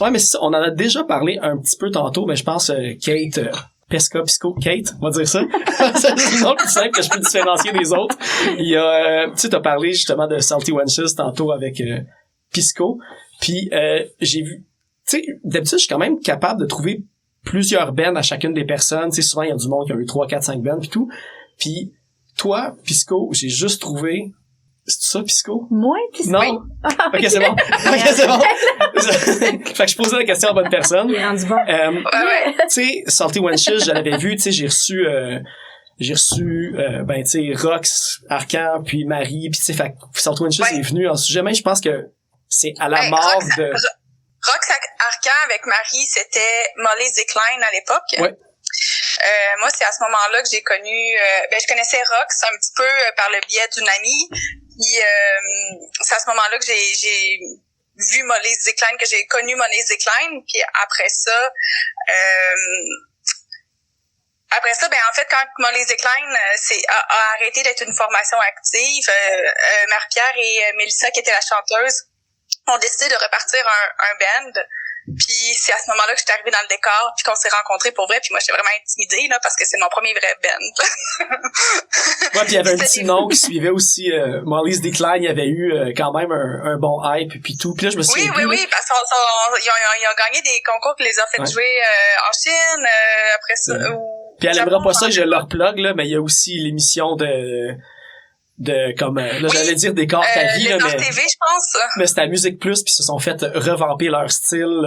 Ouais, mais on en a déjà parlé un petit peu tantôt, mais je pense Kate Pisco, Kate, on va dire ça. C'est le nom le plus simple que je peux différencier des autres. Il y a, tu sais, t'as parlé justement de Salty Wenches tantôt avec Pisco. Puis j'ai vu, tu sais, d'habitude, je suis quand même capable de trouver plusieurs bands à chacune des personnes. Tu sais, souvent, il y a du monde qui a eu 3, 4, 5 bands pis tout. Puis toi, Pisco, j'ai juste trouvé... C'est ça, Pisco? Moi, Pisco? Non? Ok, c'est bon. Ok, c'est bon. Fait que je posais la question à la bonne personne. Il est rendu bon. Tu sais, Salty Wenches, je l'avais vu, tu sais, j'ai reçu ben, tu sais, Rox, Arcan, puis Marie, puis tu sais, fait que Salty Wenches est venu en sujet, mais je pense que c'est à la mort de... Rox Arcan avec Marie, c'était Molly's Decline à l'époque. Ouais. Moi, c'est à ce moment-là que j'ai connu... je connaissais Rox un petit peu par le biais d'une amie. Puis, c'est à ce moment-là que j'ai vu Molly's Decline, que j'ai connu Molly's Decline. Puis après ça, ben en fait, quand Molly's Decline a arrêté d'être une formation active, Marie-Pierre et Mélissa, qui étaient la chanteuse, ont décidé de repartir un band. Puis c'est à ce moment-là que j'étais arrivée dans le décor, puis qu'on s'est rencontrés pour vrai, puis moi j'étais vraiment intimidée là parce que c'est mon premier vrai band. Ouais, puis il y avait un petit nom qui suivait aussi Molly's Decline, il y avait eu quand même un bon hype puis tout. Puis là je me souviens Oui, parce qu'ils ont gagné des concours qui les ont fait jouer en Chine après ça. Puis elle aimera pas ça que je leur plug là, mais il y a aussi l'émission de comme là j'allais dire des corps ta vie là, mais TV, je pense. Mais c'était à Musique Plus puis ils se sont fait revamper leur style.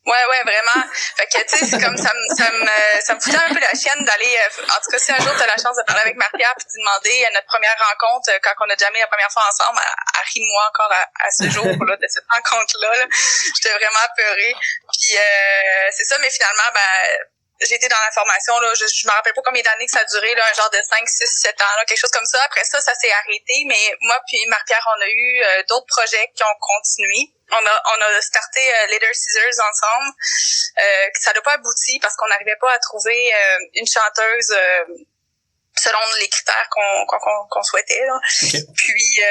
Ouais, vraiment. Fait que, tu sais, c'est comme, ça me foutait un peu la chienne d'aller, en tout cas, si un jour t'as la chance de parler avec Marie-Pierre pis de demander à notre première rencontre, quand on a jamais la première fois ensemble, elle rit de moi encore à ce jour, là, de cette rencontre-là, là. J'étais vraiment apeurée. Puis, c'est ça, mais finalement, ben, j'ai été dans la formation, là, je me rappelle pas combien d'années que ça a duré, là, un genre de 5, 6, 7 ans, là, quelque chose comme ça. Après ça s'est arrêté, mais moi puis Marie-Pierre, on a eu d'autres projets qui ont continué. On a starté Leader Scissors ensemble. Ça n'a pas abouti parce qu'on n'arrivait pas à trouver une chanteuse selon les critères qu'on souhaitait, là. Okay. Puis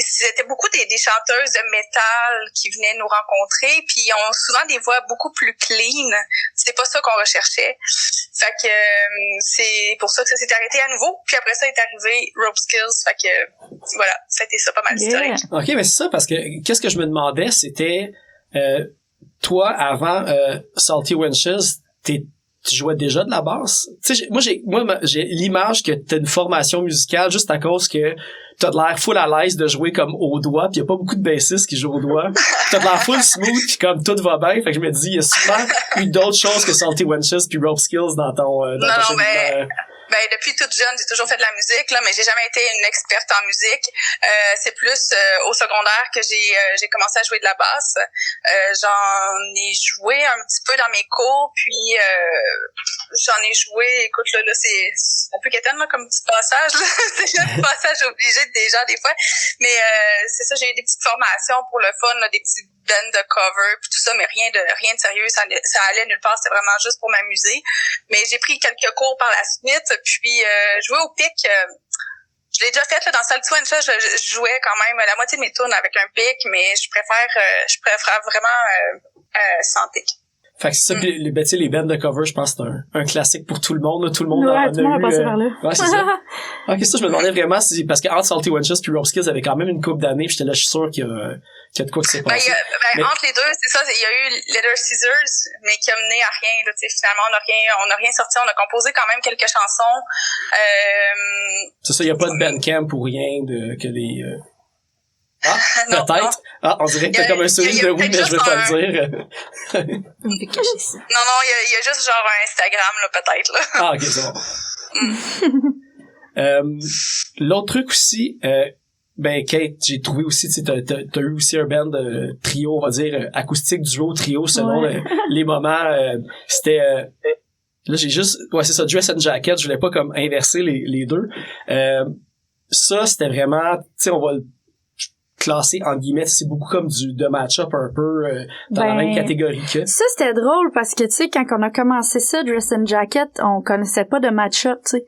c'était beaucoup des chanteuses de métal qui venaient nous rencontrer, puis ils ont souvent des voix beaucoup plus clean. C'était pas ça qu'on recherchait. Fait que c'est pour ça que ça s'est arrêté à nouveau. Puis après ça est arrivé Rope Skills. Fait que voilà, ça a été ça pas mal historique. OK, mais c'est ça parce que qu'est-ce que je me demandais, c'était toi avant Salty Wenches, tu jouais déjà de la basse? Tu sais, moi j'ai l'image que t'as une formation musicale juste à cause que t'as de l'air full à l'aise de jouer comme au doigt, pis y a pas beaucoup de bassistes qui jouent au doigt. T'as de l'air full smooth pis comme tout va bien. Fait que je me dis, il y a souvent eu d'autres choses que Salty Wenches pis Rope Skills dans ton Ben, depuis toute jeune, j'ai toujours fait de la musique, là, mais j'ai jamais été une experte en musique. C'est plus au secondaire que j'ai commencé à jouer de la basse. J'en ai joué un petit peu dans mes cours, puis j'en ai joué, écoute, là c'est un peu quétaine, là, comme petit passage, là. C'est un petit passage obligé déjà, des fois. Mais c'est ça, j'ai eu des petites formations pour le fun, là, des petits bands de cover, puis tout ça, mais rien de sérieux, ça allait nulle part, c'était vraiment juste pour m'amuser. Mais j'ai pris quelques cours par la suite, puis jouer au pic, je l'ai déjà fait là dans Salty Wenches, je jouais quand même la moitié de mes tunes avec un pic, mais je préfère vraiment sans pic. Fait que c'est ça, pis les bands de cover, je pense que c'est un classique pour tout le monde, là. Tout le monde en a tout le monde a passé par là. Ouais, c'est ça. Ok, ça, je me demandais vraiment si, parce qu'entre Salty Wenches puis Rope Skills, avait quand même une couple d'années, pis j'étais là, je suis sûr qu'il y a de quoi que c'est passé. Mais entre les deux, c'est ça, il y a eu Leader Scissors, mais qui a mené à rien, là, tu sais, finalement, on a rien sorti, on a composé quand même quelques chansons. C'est ça, il y a pas de Bandcamp ou rien que les, non, peut-être. non. Ah, on dirait que t'as comme un sourire de oui, mais je vais pas le dire. On peut cacher ça. Non, il y a juste genre un Instagram, là, peut-être, là. Ah, ok, c'est bon. L'autre truc aussi, ben, Kate, j'ai trouvé aussi, tu sais, t'as eu aussi un band trio, on va dire, acoustique, duo, trio, selon les moments. C'était, là, j'ai juste, c'est ça, Dress and Jacket, je voulais pas comme inverser les deux. Ça, c'était vraiment, tu sais, on va le classer en guillemets, c'est beaucoup comme de match-up un peu dans la même catégorie que. Ça, c'était drôle parce que, tu sais, quand on a commencé ça, Dress and Jacket, on connaissait pas de match-up, tu sais.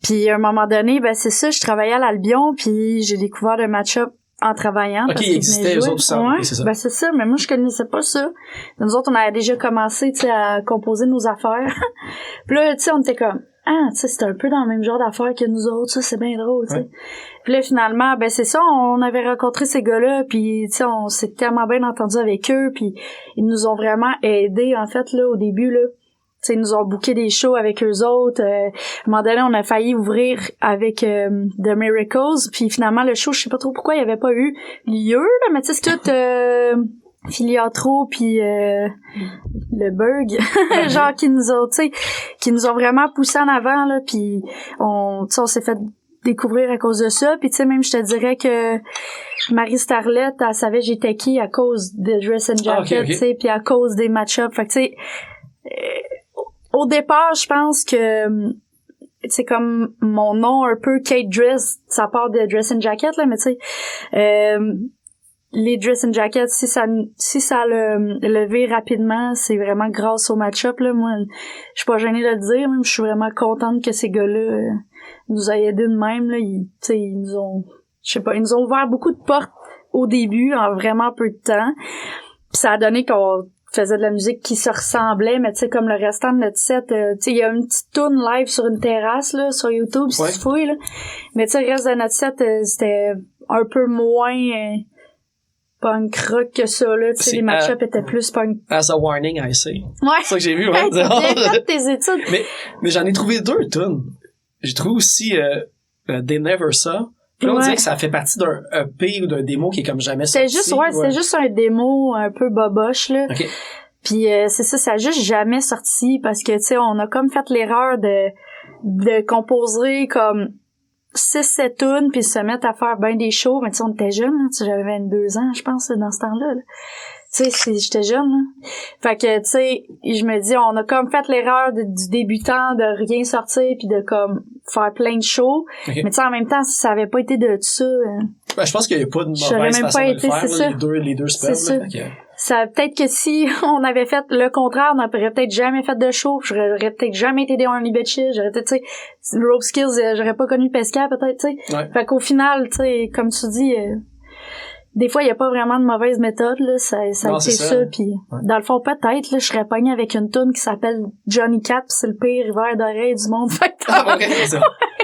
Puis à un moment donné, ben c'est ça, je travaillais à l'Albion, puis j'ai découvert le match-up en travaillant. Ok, parce ils qu'ils existaient, venaient eux jouer. autres, ça. Ouais, Ok, c'est ça. ben c'est ça, mais moi je connaissais pas ça. Nous autres, on avait déjà commencé, tu sais, à composer nos affaires. Puis là, tu sais, on était comme, tu sais, c'est un peu dans le même genre d'affaires que nous autres, ça, c'est bien drôle, tu sais. Ouais. Puis là, finalement, ben c'est ça, on avait rencontré ces gars-là, puis tu sais, on s'est tellement bien entendu avec eux, puis ils nous ont vraiment aidés, en fait, là, au début, là. Tu sais, ils nous ont booké des shows avec eux autres. À un moment donné, on a failli ouvrir avec The Miracles, puis finalement, le show, je sais pas trop pourquoi il y avait pas eu lieu, là, mais tu sais, c'est tout Filiatro puis le Bug, genre qui nous ont, tu sais, qui nous ont vraiment poussé en avant, là, puis on s'est fait découvrir à cause de ça, puis tu sais, même je te dirais que Marie Starlette, elle savait j'étais qui à cause de Dress and Jacket, tu sais, puis à cause des match-ups, fait que tu sais, au départ, je pense que c'est comme mon nom un peu Kate Dress, ça part de Dress and Jacket là, mais tu sais les Dress and Jacket, si ça l'a levé rapidement, c'est vraiment grâce au match-up là. Moi, je suis pas gênée de le dire, même je suis vraiment contente que ces gars-là nous aient aidés de même là. Ils nous ont, je sais pas, ils nous ont ouvert beaucoup de portes au début en vraiment peu de temps. Puis ça a donné qu'on faisait de la musique qui se ressemblait, mais tu sais, comme le restant de notre set, tu sais, il y a une petite toune live sur une terrasse, là, sur YouTube, si tu fouilles, là. Mais tu sais, le reste de notre set, c'était un peu moins punk rock que ça, là. Tu sais, les match-ups étaient plus punk. As a warning, I say. Ouais. C'est ça que j'ai vu, ouais. Hey, t'as bien fait tes études. Mais j'en ai trouvé 2 tunes. J'ai trouvé aussi They Never Saw. Puis là, on dirait que ça fait partie d'un EP ou d'un démo qui est comme jamais sorti. C'était juste un démo un peu boboche, là. OK. Puis c'est ça a juste jamais sorti parce que, tu sais, on a comme fait l'erreur de composer comme 6-7 tunes puis se mettre à faire ben des shows. Mais tu sais, on était jeunes, là. J'avais 22 ans, je pense, dans ce temps-là, là. Tu sais, j'étais jeune, là. Fait que, tu sais, je me dis, on a comme fait l'erreur du débutant de rien sortir puis de comme faire plein de shows. Okay. Mais tu sais, en même temps, si ça avait pas été de ça... Ben, je pense qu'il y a pas de j'aurais mauvaise même façon pas de le été, faire, c'est là, ça. les deux C'est spells. ça. Ça, peut-être que si on avait fait le contraire, on n'aurait peut-être jamais fait de show, j'aurais peut-être jamais été des Horny Bitches, j'aurais peut-être, tu sais, Rope Skills, j'aurais pas connu Pesca, peut-être, tu sais. Ouais. Fait qu'au final, tu sais, comme tu dis, des fois, il y a pas vraiment de mauvaise méthode, là, ça a été ça, puis dans le fond, peut-être, là, je serais pognée avec une toune qui s'appelle Johnny Cat, pis c'est le pire hiver d'oreille du monde, fait que OK, c'est ça.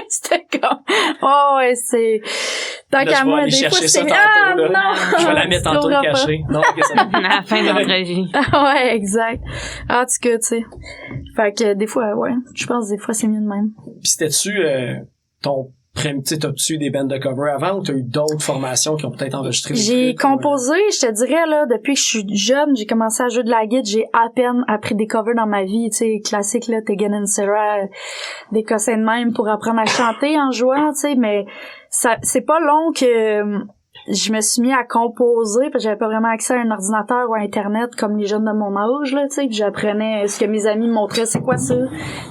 c'était comme, c'est, tant qu'à moi, des fois, c'est, tantôt, non! Je vais la mettre en toune cachée. Non, OK, ça À la fin de l'entrevue. Ouais, exact. En tout cas, tu sais. Fait que des fois, ouais, je pense des fois c'est mieux de même. Puis c'était-tu ton premier, tu sais, t'as-tu eu des bands de cover avant ou t'as eu d'autres formations qui ont peut-être enregistré des J'ai trucs, composé, je te dirais, là, depuis que je suis jeune, j'ai commencé à jouer de la guitare, j'ai à peine appris des covers dans ma vie, tu sais, classique, là, Tegan and Sarah, des cossins de même pour apprendre à chanter en jouant, tu sais, mais ça, c'est pas long que je me suis mis à composer parce que j'avais pas vraiment accès à un ordinateur ou à internet comme les jeunes de mon âge là, tu sais, puis j'apprenais ce que mes amis me montraient, c'est quoi ça,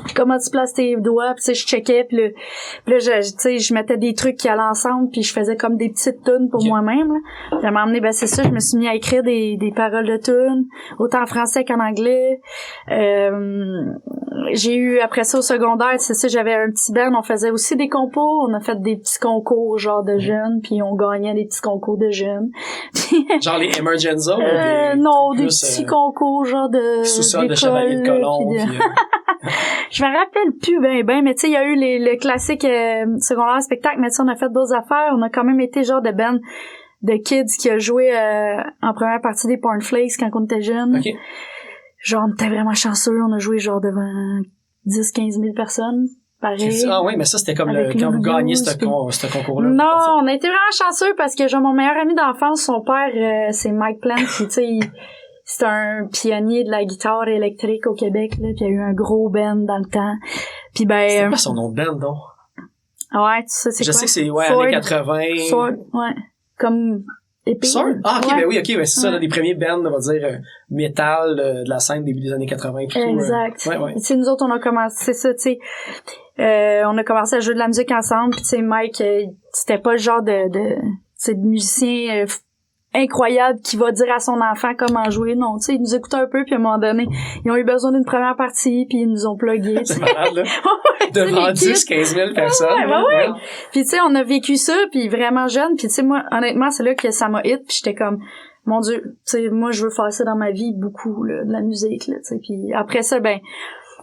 puis comment tu places tes doigts, puis tu sais, je checkais, puis là tu sais, je mettais des trucs qui allaient ensemble, puis je faisais comme des petites tunes pour moi-même là. Puis à un moment donné, ben c'est ça, je me suis mis à écrire des paroles de tunes, autant en français qu'en anglais. J'ai eu après ça au secondaire, c'est ça, j'avais un petit band, on faisait aussi des compos, on a fait des petits concours genre de jeunes, puis on gagnait des petits concours de jeunes. genre les Emergenza? Non, des petits concours genre de sous-sol de Chevalier de Colomb. Je me rappelle plus ben, mais tu sais, il y a eu le classique secondaire spectacle, mais tu sais, on a fait d'autres affaires, on a quand même été genre de band de kids qui a joué en première partie des Porn Flakes quand on était jeunes. Okay. Genre, on était vraiment chanceux, on a joué genre devant 10-15 000 personnes. Pareil. Ah oui, mais ça, c'était comme quand vous gagnez ce concours-là. Non, on a été vraiment chanceux parce que genre mon meilleur ami d'enfance, son père, c'est Mike Plant, puis tu sais, c'est un pionnier de la guitare électrique au Québec, là, puis il y a eu un gros band dans le temps. Puis ben... C'était pas son nom de band, non? Ouais, tu sais, c'est Je quoi? sais que c'est, ouais, Sword. années 80. Sword, ouais. Comme... épée. Sword? Ah, ok, ouais. ben oui, ok, ben c'est ça, là, les premiers bands, on va dire, métal de la scène début des années 80 pis exact. tout. Ouais. Tu sais, nous autres, on a commencé, c'est ça, tu sais, on a commencé à jouer de la musique ensemble, puis tu sais, Mike, c'était pas le genre de musicien incroyable qui va dire à son enfant comment jouer. Non, tu sais, ils nous écoutaient un peu, puis à un moment donné, ils ont eu besoin d'une première partie, puis ils nous ont plugué. C'est malade, là. Ouais, Devant tu sais, les 10, kids. 15 000 personnes. Ouais. Puis tu sais, on a vécu ça, puis vraiment jeune, puis tu sais, moi, honnêtement, c'est là que ça m'a hit, puis j'étais comme, mon Dieu, tu sais, moi, je veux faire ça dans ma vie, beaucoup, là, de la musique, là, tu sais. Puis après ça, ben,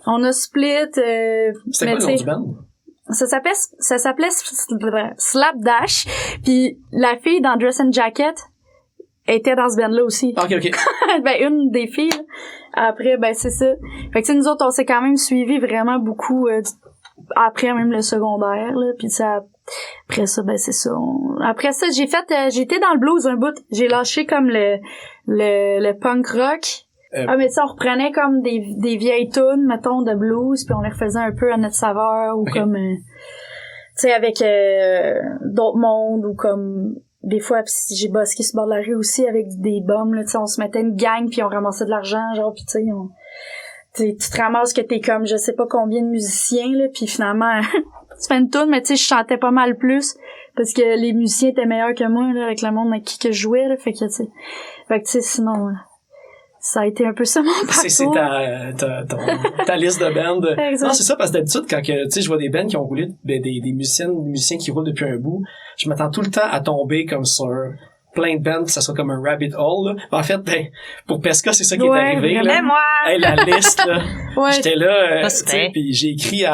on a split, C'était mais quoi le tu nom sais, du band? ça s'appelait Slapdash, puis la fille dans Dress and Jacket était dans ce band-là aussi. Ok. Ben, une des filles, là. Après, ben, c'est ça. Fait que, tu sais, nous autres, on s'est quand même suivis vraiment beaucoup, après même le secondaire, là, puis ça, après ça, ben, c'est ça. Après ça, j'étais dans le blues un bout. J'ai lâché comme le punk rock. Mais tu sais, on reprenait comme des vieilles tunes, mettons, de blues, puis on les refaisait un peu à notre saveur, ou comme, tu sais, avec d'autres mondes, ou comme, des fois, pis j'ai bossé sur le bord de la rue aussi avec des bombes, là, tu sais, on se mettait une gang, puis on ramassait de l'argent, genre, puis tu sais, tu te ramasses que t'es comme, je sais pas combien de musiciens, là, puis finalement, tu fais une tune, mais tu sais, je chantais pas mal plus, parce que les musiciens étaient meilleurs que moi, là, avec le monde avec qui que je jouais, là, fait que, tu sais, sinon... ça a été un peu ça mon parcours. C'est ta liste de bands. Exact. Non, c'est ça, parce que d'habitude, quand tu sais, je vois des bands qui ont roulé, des musiciens qui roulent depuis un bout, je m'attends tout le temps à tomber comme sur plein de bands, que ça soit comme un rabbit hole, là. En fait, ben, pour Pesca, c'est ça qui est arrivé, là. Mais moi! Hey, la liste, là. Ouais. J'étais là, Pas tu sais, super. puis j'ai écrit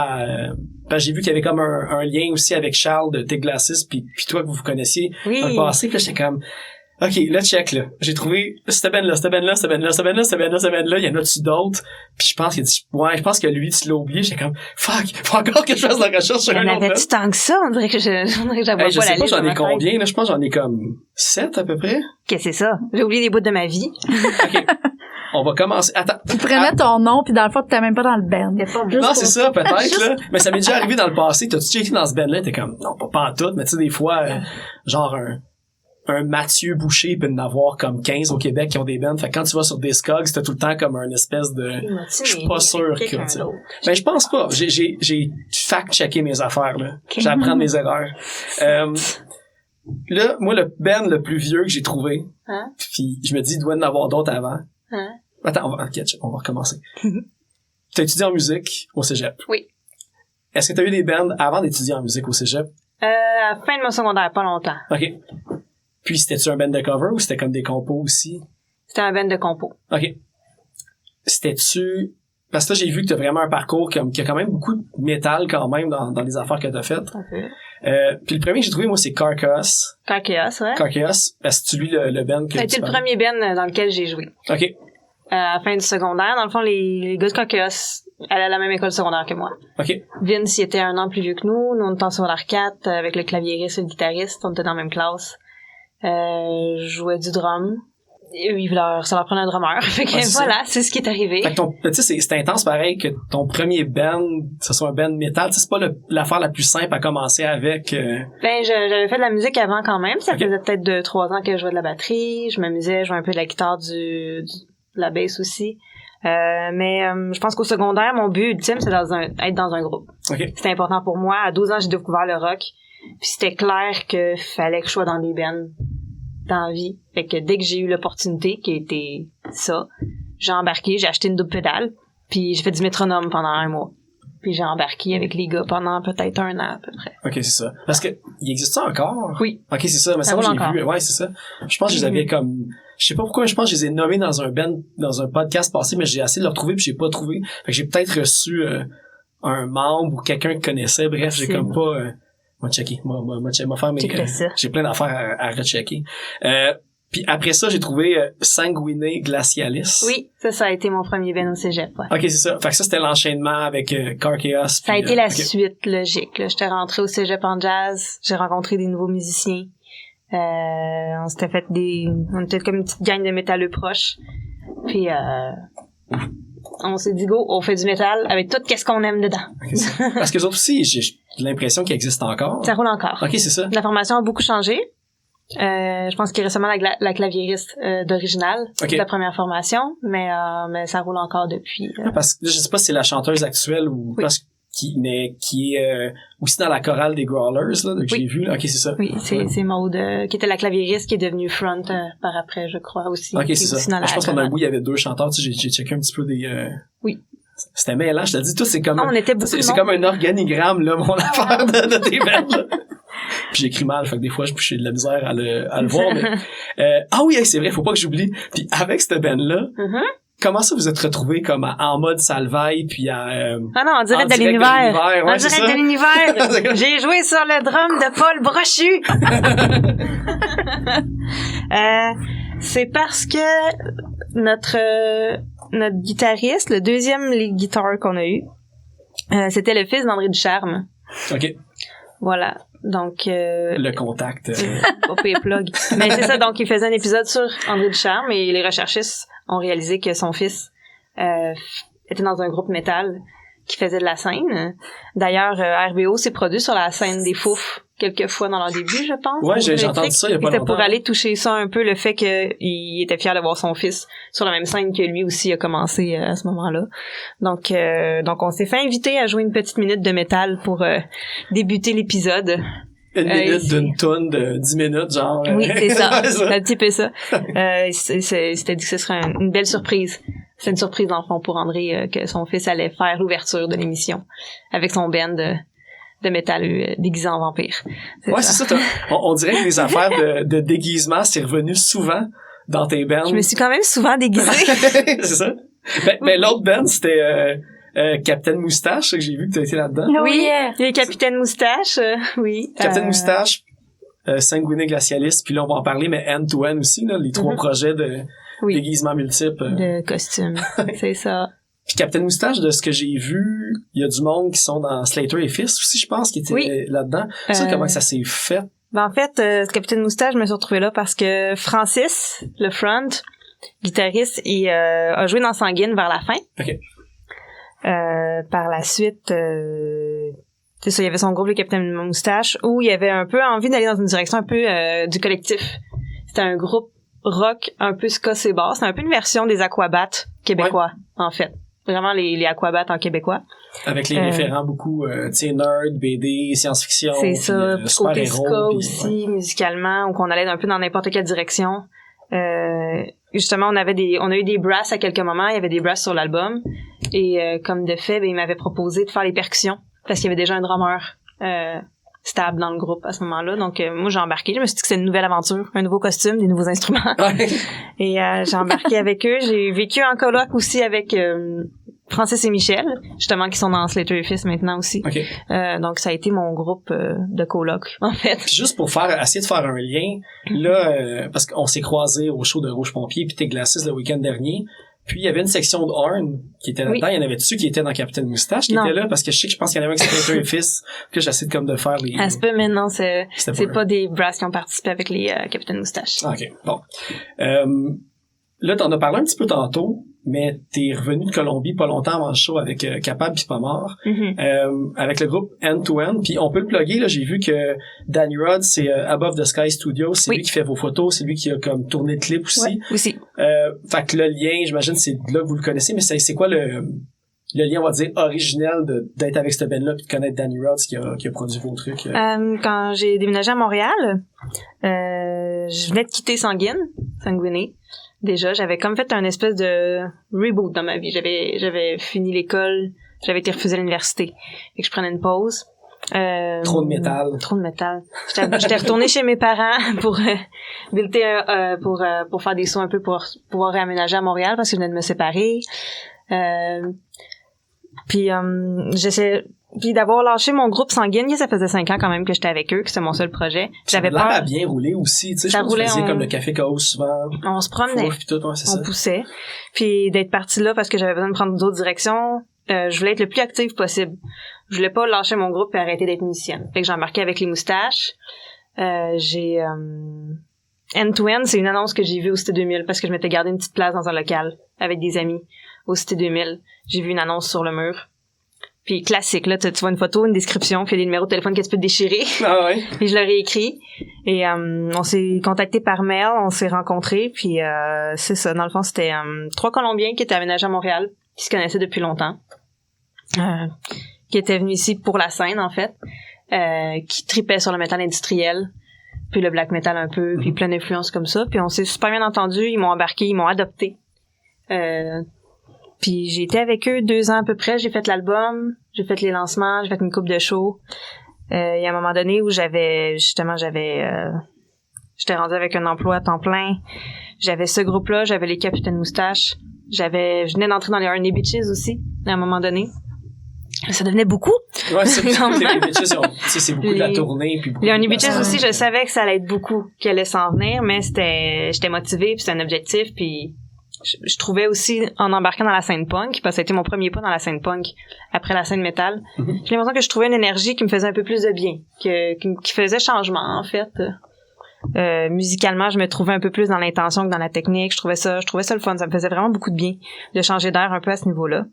parce que j'ai vu qu'il y avait comme un lien aussi avec Charles de Teglacis, puis toi que vous connaissiez Oui. dans le passé, puis là, j'étais comme, OK, là, check, là. J'ai trouvé cette band-là, il y en a-tu d'autres? Puis je pense que lui, tu l'as oublié. J'étais comme, fuck, faut encore que je fasse la recherche sur Il y un en autre band. avait-tu tant que ça? On dirait que j'avais Hey, je pas sais la pas, liste. j'en dans ai ma tête. combien, là? Je pense que j'en ai comme 7 à peu près. Qu'est-ce que c'est ça? J'ai oublié des bouts de ma vie. OK. On va commencer. Attends. Tu prenais ton nom, puis dans le fond, t'étais même pas dans le band. Il y a pas Juste Non, pour- c'est ça, peut-être, là. Mais ça m'est déjà arrivé dans le passé. T'as-tu été dans ce band-là? T'es comme, non, pas en tout, mais tu sais, des fois, genre un Mathieu Boucher peut en avoir comme 15 au Québec qui ont des bands. Fait que quand tu vas sur Discogs, t'as tout le temps comme un espèce de... Je suis pas sûr que... Quelqu'un tu sais. d'autre. Ben, je pense pas. J'ai fact-checké mes affaires, là. J'ai appris mes erreurs. Là, moi, le band le plus vieux que j'ai trouvé, Hein? puis je me dis, il doit y en avoir d'autres avant. Hein? Attends, on va recommencer. T'as étudié en musique au cégep. Oui. Est-ce que t'as eu des bands avant d'étudier en musique au cégep? À la fin de mon secondaire, pas longtemps. OK. Puis, c'était-tu un band de cover ou c'était comme des compos aussi? C'était un band de compo. OK. C'était-tu... Parce que là, j'ai vu que t'as vraiment un parcours qui a quand même beaucoup de métal quand même dans les affaires que t'as faites. Un peu. Puis le premier que j'ai trouvé, moi, c'est Carcass. Carcass, ouais. Carcass. Est-ce que tu lui le band que Ça a tu été le parles? premier band dans lequel j'ai joué. OK. À la fin du secondaire, dans le fond, les gars de Carcass allaient à la même école secondaire que moi. OK. Vince, il était un an plus vieux que nous. Nous, on était en secondaire 4 avec le claviériste et le guitariste. On était dans la même classe. Je jouais du drum. Et eux, ça leur prenait un drummer. Fait que Ouais, c'est voilà, c'est ce qui est arrivé. Fait que tu sais, c'est intense pareil que ton premier band, ce soit un band métal. Tu sais, c'est pas l'affaire la plus simple à commencer avec. Ben, j'avais fait de la musique avant quand même. Ça Ok. faisait peut-être 2-3 ans que je jouais de la batterie. Je m'amusais, je jouais un peu de la guitare, de la bass aussi. Mais je pense qu'au secondaire, mon but ultime, c'est être dans un groupe. OK. C'était important pour moi. À 12 ans, j'ai découvert le rock. Puis c'était clair que fallait que je sois dans des bands dans la vie. Fait que dès que j'ai eu l'opportunité, qui était ça, j'ai embarqué, j'ai acheté une double pédale, puis j'ai fait du métronome pendant 1 mois. Puis j'ai embarqué avec les gars pendant peut-être 1 an à peu près. OK, c'est ça. Parce que, il existe ça encore? Oui. OK, c'est ça. Mais Ça ça, roule j'ai encore. vu. Ouais, c'est ça. Je pense que je les avais comme, je sais pas pourquoi, je pense que je les ai nommés dans un band, dans un podcast passé, mais j'ai essayé de le retrouver puis j'ai pas trouvé. Fait que j'ai peut-être reçu, un membre ou quelqu'un que connaissait. Bref, j'ai C'est comme bon. pas, moi checker. Moi faire mes, Checker ça. j'ai plein d'affaires à rechecker. Puis après ça, j'ai trouvé Sanguiné Glacialis. Oui, ça a été mon premier band au cégep, ouais. OK, c'est ça. Fait que ça, c'était l'enchaînement avec Carchaos. Ça a été la OK. suite logique. Là. J'étais rentrée au cégep en jazz, j'ai rencontré des nouveaux musiciens. On s'était fait on était comme une petite gang de métalleux proches. Puis on s'est dit go, on fait du métal avec tout qu'est-ce qu'on aime dedans. OK, c'est ça. Parce que les autres aussi, j'ai l'impression qu'ils existent encore. Ça roule encore. OK, c'est ça. La formation a beaucoup changé. Je pense qu'il est récemment la claviériste d'original OK. de la première formation, mais ça roule encore depuis. Parce que je sais pas si c'est la chanteuse actuelle ou Oui. parce que qui est aussi dans la chorale des Growlers, là, que j'ai vu, là. Ok, c'est ça. Oui, c'est Maude, qui était la claviériste, qui est devenue front par après, je crois, aussi. Ok, qui est c'est aussi ça. dans la Je pense qu'en un chorale. bout, il y avait 2 chanteurs, tu sais, j'ai checké un petit peu des, Oui. C'était mêlant, je te dis, tout, c'est comme, On était beaucoup de c'est monde. comme un organigramme, là, mon affaire de tes bands, là. Puis j'écris mal, fait que des fois, j'ai de la misère à le voir, mais, ah oui, hey, c'est vrai, faut pas que j'oublie. Puis avec cette band-là, Mhm. comment ça vous êtes retrouvés comme en mode salvaille, puis à, Ah non, en direct en de direct de l'univers. l'univers, ouais, En c'est direct ça. de l'univers. J'ai joué sur le drum de Paul Brochu. C'est parce que notre guitariste, le deuxième lead guitar qu'on a eu, c'était le fils d'André Ducharme. OK, Voilà. Donc, le contact. pas pire plug. Mais c'est ça, donc il faisait un épisode sur André Ducharme et les recherchistes ont réalisé que son fils était dans un groupe métal qui faisait de la scène. D'ailleurs, RBO s'est produit sur la scène des Fouf quelques fois dans leur début, je pense. Ouais, j'ai Électrique. entendu ça il y a pas C'était longtemps. pour aller toucher ça un peu, le fait qu'il était fier d'avoir son fils sur la même scène que lui aussi a commencé à ce moment-là. Donc on s'est fait inviter à jouer une petite minute de métal pour débuter l'épisode. Une minute c'est- d'une tonne de 10 minutes, genre. Oui, c'est ça. C'est ça. Un petit peu ça. C'était dit que ce serait une belle surprise. C'est une surprise, dans le fond, pour André, que son fils allait faire l'ouverture de l'émission avec son band de métal déguisé en vampire. Ouais, c'est ça. On dirait que les affaires de déguisement, c'est revenu souvent dans tes bands. Je me suis quand même souvent déguisée. c'est ça. Ben, l'autre band, c'était Captain Moustache, que j'ai vu que tu as été là-dedans. Oui, les Capitaines Moustache, oui. Captain Moustache, Sanguiné Glacialiste, puis là, on va en parler, mais End-to-End aussi, là, les 3 projets de Oui. déguisement multiples. De costume, c'est ça. Puis Captain Moustache, de ce que j'ai vu, il y a du monde qui sont dans Slater et Fist aussi, je pense, qui étaient Oui. là-dedans. Ça, comment ça s'est fait? Ben, en fait, Capitaine Moustache, je me suis retrouvée là parce que Francis, le front, guitariste, il a joué dans Sanguine vers la fin. OK. Par la suite, c'est ça, il y avait son groupe, le Capitaine Moustache, où il avait un peu envie d'aller dans une direction un peu du collectif. C'était un groupe rock un peu ska et bass. C'était un peu une version des Aquabats québécois, en fait. Vraiment les Aquabats en québécois. Avec les référents beaucoup, tu sais, nerd, BD, science-fiction. C'est puis, ça, puis côté ska super-héros, puis, aussi, ouais. musicalement, ou qu'on allait un peu dans n'importe quelle direction. Justement, on a eu des brasses à quelques moments, il y avait des brasses sur l'album, et comme de fait, ben, il m'avait proposé de faire les percussions, parce qu'il y avait déjà un drummer stable dans le groupe à ce moment-là. Donc moi, j'ai embarqué, je me suis dit que c'était une nouvelle aventure, un nouveau costume, des nouveaux instruments. Ouais. Et j'ai embarqué avec eux. J'ai vécu en coloc aussi avec Francis et Michel, justement, qui sont dans Slater et Fist maintenant aussi. OK. Donc ça a été mon groupe de coloc, en fait. Puis juste pour essayer de faire un lien, là, parce qu'on s'est croisés au show de Rouge Pompier puis T'es Glacis le week-end dernier. Puis il y avait une section de Horn qui était là-dedans. Oui. Il y en avait-tu qui étaient dans Captain Moustache qui Non. était là? Parce que je pense qu'il y en avait un qui s'appelait Slater et Fist. Que j'essaie de comme de faire les... Ah, c'est pas maintenant, c'est C'était pas des brasses qui ont participé avec les Capitaine Moustache. Ah, OK, bon. Là, t'en as parlé un petit peu tantôt, mais t'es revenu de Colombie pas longtemps avant le show avec Capable pis pas mort, avec le groupe End-to-End, puis on peut le plugger, là, j'ai vu que Danny Rod, c'est Above the Sky Studio, c'est Oui. lui qui fait vos photos, c'est lui qui a comme tourné le clip aussi. Ouais, aussi. Fait que le lien, j'imagine, c'est de là que vous le connaissez, mais c'est quoi le lien, on va dire, originel d'être avec cette band-là puis de connaître Danny Rod qui a produit vos trucs? Quand j'ai déménagé à Montréal, je venais de quitter Sanguiné. Déjà, j'avais comme fait un espèce de reboot dans ma vie. J'avais fini l'école, j'avais été refusée à l'université. Fait que je prenais une pause. Trop de métal. Trop de métal. J'étais retournée chez mes parents pour builder pour faire des sous un peu pour pouvoir réaménager à Montréal parce que je venais de me séparer. Puis d'avoir lâché mon groupe Sanguine, ça faisait 5 ans quand même que j'étais avec eux, que c'était mon seul projet. J'avais Ça a l'air à peur. bien rouler aussi, tu sais, Ça je pense que vous roulait, faisiez on- comme le Café Chaos souvent. On se promenait. Fouf, puis tout, ouais, c'est On ça. poussait. Puis d'être partie là parce que j'avais besoin de prendre d'autres directions, je voulais être le plus active possible. Je voulais pas lâcher mon groupe et arrêter d'être musicienne. Fait que j'ai embarqué avec les Moustaches. J'ai End-to-End, c'est une annonce que j'ai vue au Cité 2000 parce que je m'étais gardé une petite place dans un local avec des amis au Cité 2000. J'ai vu une annonce sur le mur. Puis classique, là, tu vois une photo, une description, puis il y a des numéros de téléphone que tu peux déchirer. Ah ouais? Puis je leur ai écrit et on s'est contacté par mail, on s'est rencontrés, puis c'est ça. Dans le fond, c'était 3 Colombiens qui étaient aménagés à Montréal, qui se connaissaient depuis longtemps, qui était venu ici pour la scène, en fait, qui tripait sur le métal industriel, puis le black metal un peu, puis plein d'influences comme ça. Puis on s'est super bien entendu, ils m'ont embarqué, ils m'ont adopté. Puis j'ai été avec eux 2 ans à peu près, j'ai fait l'album, j'ai fait les lancements, j'ai fait une coupe de shows. Il y a un moment donné où j'étais rendue avec un emploi à temps plein. J'avais ce groupe-là, j'avais les Capitaines Moustaches. Je venais d'entrer dans les Horny Bitches aussi, à un moment donné. Ça devenait beaucoup. Ouais, c'est les Bitches, c'est beaucoup de la tournée. Puis les Horny Bitches aussi, je savais que ça allait être beaucoup, qu'elle allait s'en venir, mais j'étais motivée, puis c'était un objectif, puis je trouvais aussi, en embarquant dans la scène punk, parce que ça a été mon premier pas dans la scène punk, après la scène métal, j'ai l'impression que je trouvais une énergie qui me faisait un peu plus de bien, qui faisait changement, en fait. Musicalement, je me trouvais un peu plus dans l'intention que dans la technique. Je trouvais ça le fun. Ça me faisait vraiment beaucoup de bien de changer d'air un peu à ce niveau-là.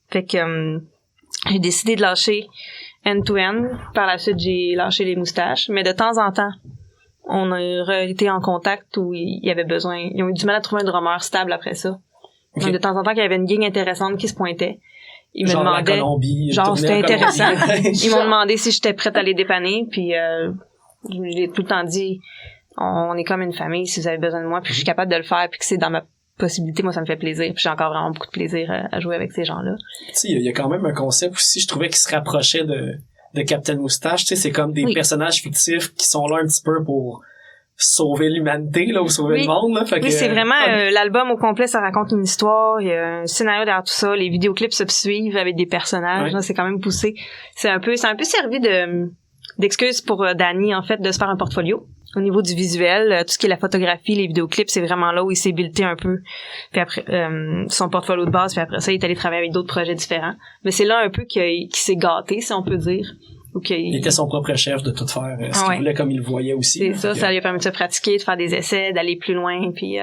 Fait que j'ai décidé de lâcher end-to-end. Par la suite, j'ai lâché les moustaches. Mais de temps en temps, on a été en contact où il y avait besoin. Ils ont eu du mal à trouver un drummer stable après ça. Okay. Donc de temps en temps, qu'il y avait une gig intéressante qui se pointait. Ils me demandaient, c'était intéressant. Ils m'ont demandé si j'étais prête à les dépanner. Puis j'ai tout le temps dit, on est comme une famille, si vous avez besoin de moi, puis je suis capable de le faire, puis que c'est dans ma possibilité, moi ça me fait plaisir, puis j'ai encore vraiment beaucoup de plaisir à jouer avec ces gens-là. Tu sais, il y a quand même un concept aussi, je trouvais, qui se rapprochait de Captain Moustache, tu sais, c'est comme des personnages fictifs qui sont là un petit peu pour sauver l'humanité, là, ou sauver le monde, là. Fait que, c'est vraiment, l'album au complet, ça raconte une histoire, il y a un scénario derrière tout ça, les vidéoclips se suivent avec des personnages, là, c'est quand même poussé. C'est un peu servi d'excuse pour Danny, en fait, de se faire un portfolio. Au niveau du visuel, tout ce qui est la photographie, les vidéoclips, c'est vraiment là où il s'est buildé un peu. Puis après, son portfolio de base, puis après ça, il est allé travailler avec d'autres projets différents. Mais c'est là un peu qu'il s'est gâté, si on peut dire. Il était son propre chef de tout faire ce qu'il voulait comme il le voyait aussi. C'est ça, ça lui a permis de se pratiquer, de faire des essais, d'aller plus loin. Puis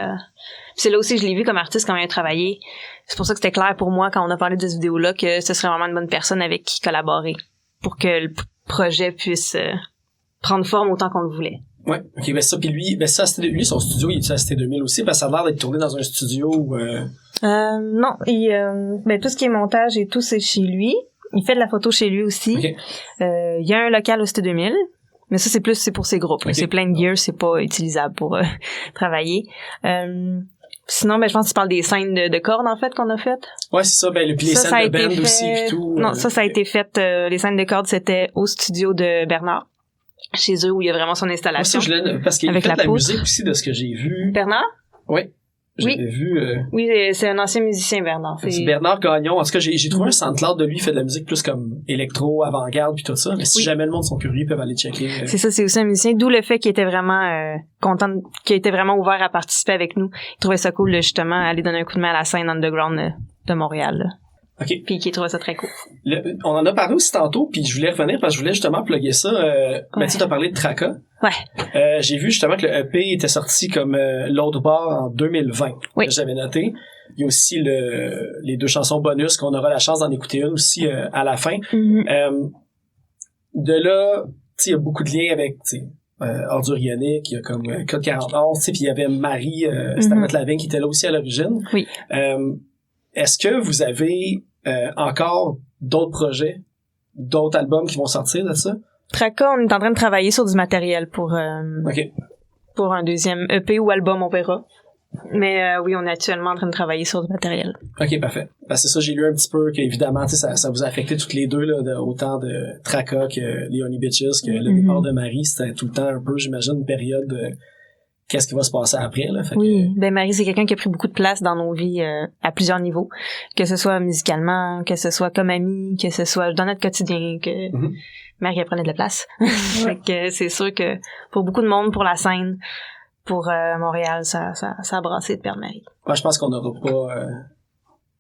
c'est là aussi, je l'ai vu comme artiste quand il a travaillé. C'est pour ça que c'était clair pour moi, quand on a parlé de cette vidéo-là, que ce serait vraiment une bonne personne avec qui collaborer pour que le projet puisse prendre forme autant qu'on le voulait. Ouais, ok, ben ça, puis lui, son studio, il est à Cité 2000 aussi, parce que ça a l'air d'être tourné dans un studio non, tout ce qui est montage et tout, c'est chez lui. Il fait de la photo chez lui aussi. Okay. Il y a un local au Cité 2000, mais ça, c'est pour ses groupes. Okay. C'est plein de gear, c'est pas utilisable pour travailler. Sinon, je pense que tu parles des scènes de cordes, en fait, qu'on a faites. Ouais, c'est ça, puis les scènes de band aussi, puis tout. Non, ça a été fait, les scènes de cordes, c'était au studio de Bernard. Chez eux, où il y a vraiment son installation. Moi, ça, parce qu'il fait de la musique aussi, de ce que j'ai vu. Bernard? Oui. J'avais vu... Oui, c'est un ancien musicien, Bernard. C'est Bernard Gagnon. En tout cas, j'ai trouvé un SoundCloud de lui, il fait de la musique plus comme électro, avant-garde, puis tout ça. Mais si jamais le monde sont curieux, ils peuvent aller checker. C'est ça, c'est aussi un musicien. D'où le fait qu'il était vraiment content, qu'il était vraiment ouvert à participer avec nous. Il trouvait ça cool, justement, aller donner un coup de main à la scène underground de Montréal, là. Okay. Puis qui trouvait ça très cool. On en a parlé aussi tantôt, puis je voulais revenir parce que je voulais justement plugger ça. Mathieu t'a parlé de Traka. Ouais. J'ai vu justement que le EP était sorti comme l'autre bar en 2020. Oui. J'avais noté. Il y a aussi les 2 chansons bonus qu'on aura la chance d'en écouter une aussi à la fin. Mm-hmm. De là, tu sais, il y a beaucoup de liens avec, tu sais, Ordure Ionique, il y a comme Code 41, tu sais, puis il y avait Marie Stamat-Lavigne qui était là aussi à l'origine. Oui. Est-ce que vous avez encore d'autres projets, d'autres albums qui vont sortir de ça? Traka, on est en train de travailler sur du matériel pour un deuxième EP ou album, on verra. Mais oui, on est actuellement en train de travailler sur du matériel. Ok, parfait. Parce que ça, j'ai lu un petit peu qu'évidemment, tu sais, ça vous a affecté toutes les deux, là, autant de Traka que les Honey Bitches, que le départ de Marie, c'était tout le temps un peu, j'imagine, une période qu'est-ce qui va se passer après, là. Fait Marie, c'est quelqu'un qui a pris beaucoup de place dans nos vies à plusieurs niveaux. Que ce soit musicalement, que ce soit comme amie, que ce soit dans notre quotidien, que Marie, elle prenait de la place. Fait que c'est sûr que pour beaucoup de monde, pour la scène, pour Montréal, ça a brassé de perdre Marie. Moi, je pense qu'on n'aura pas...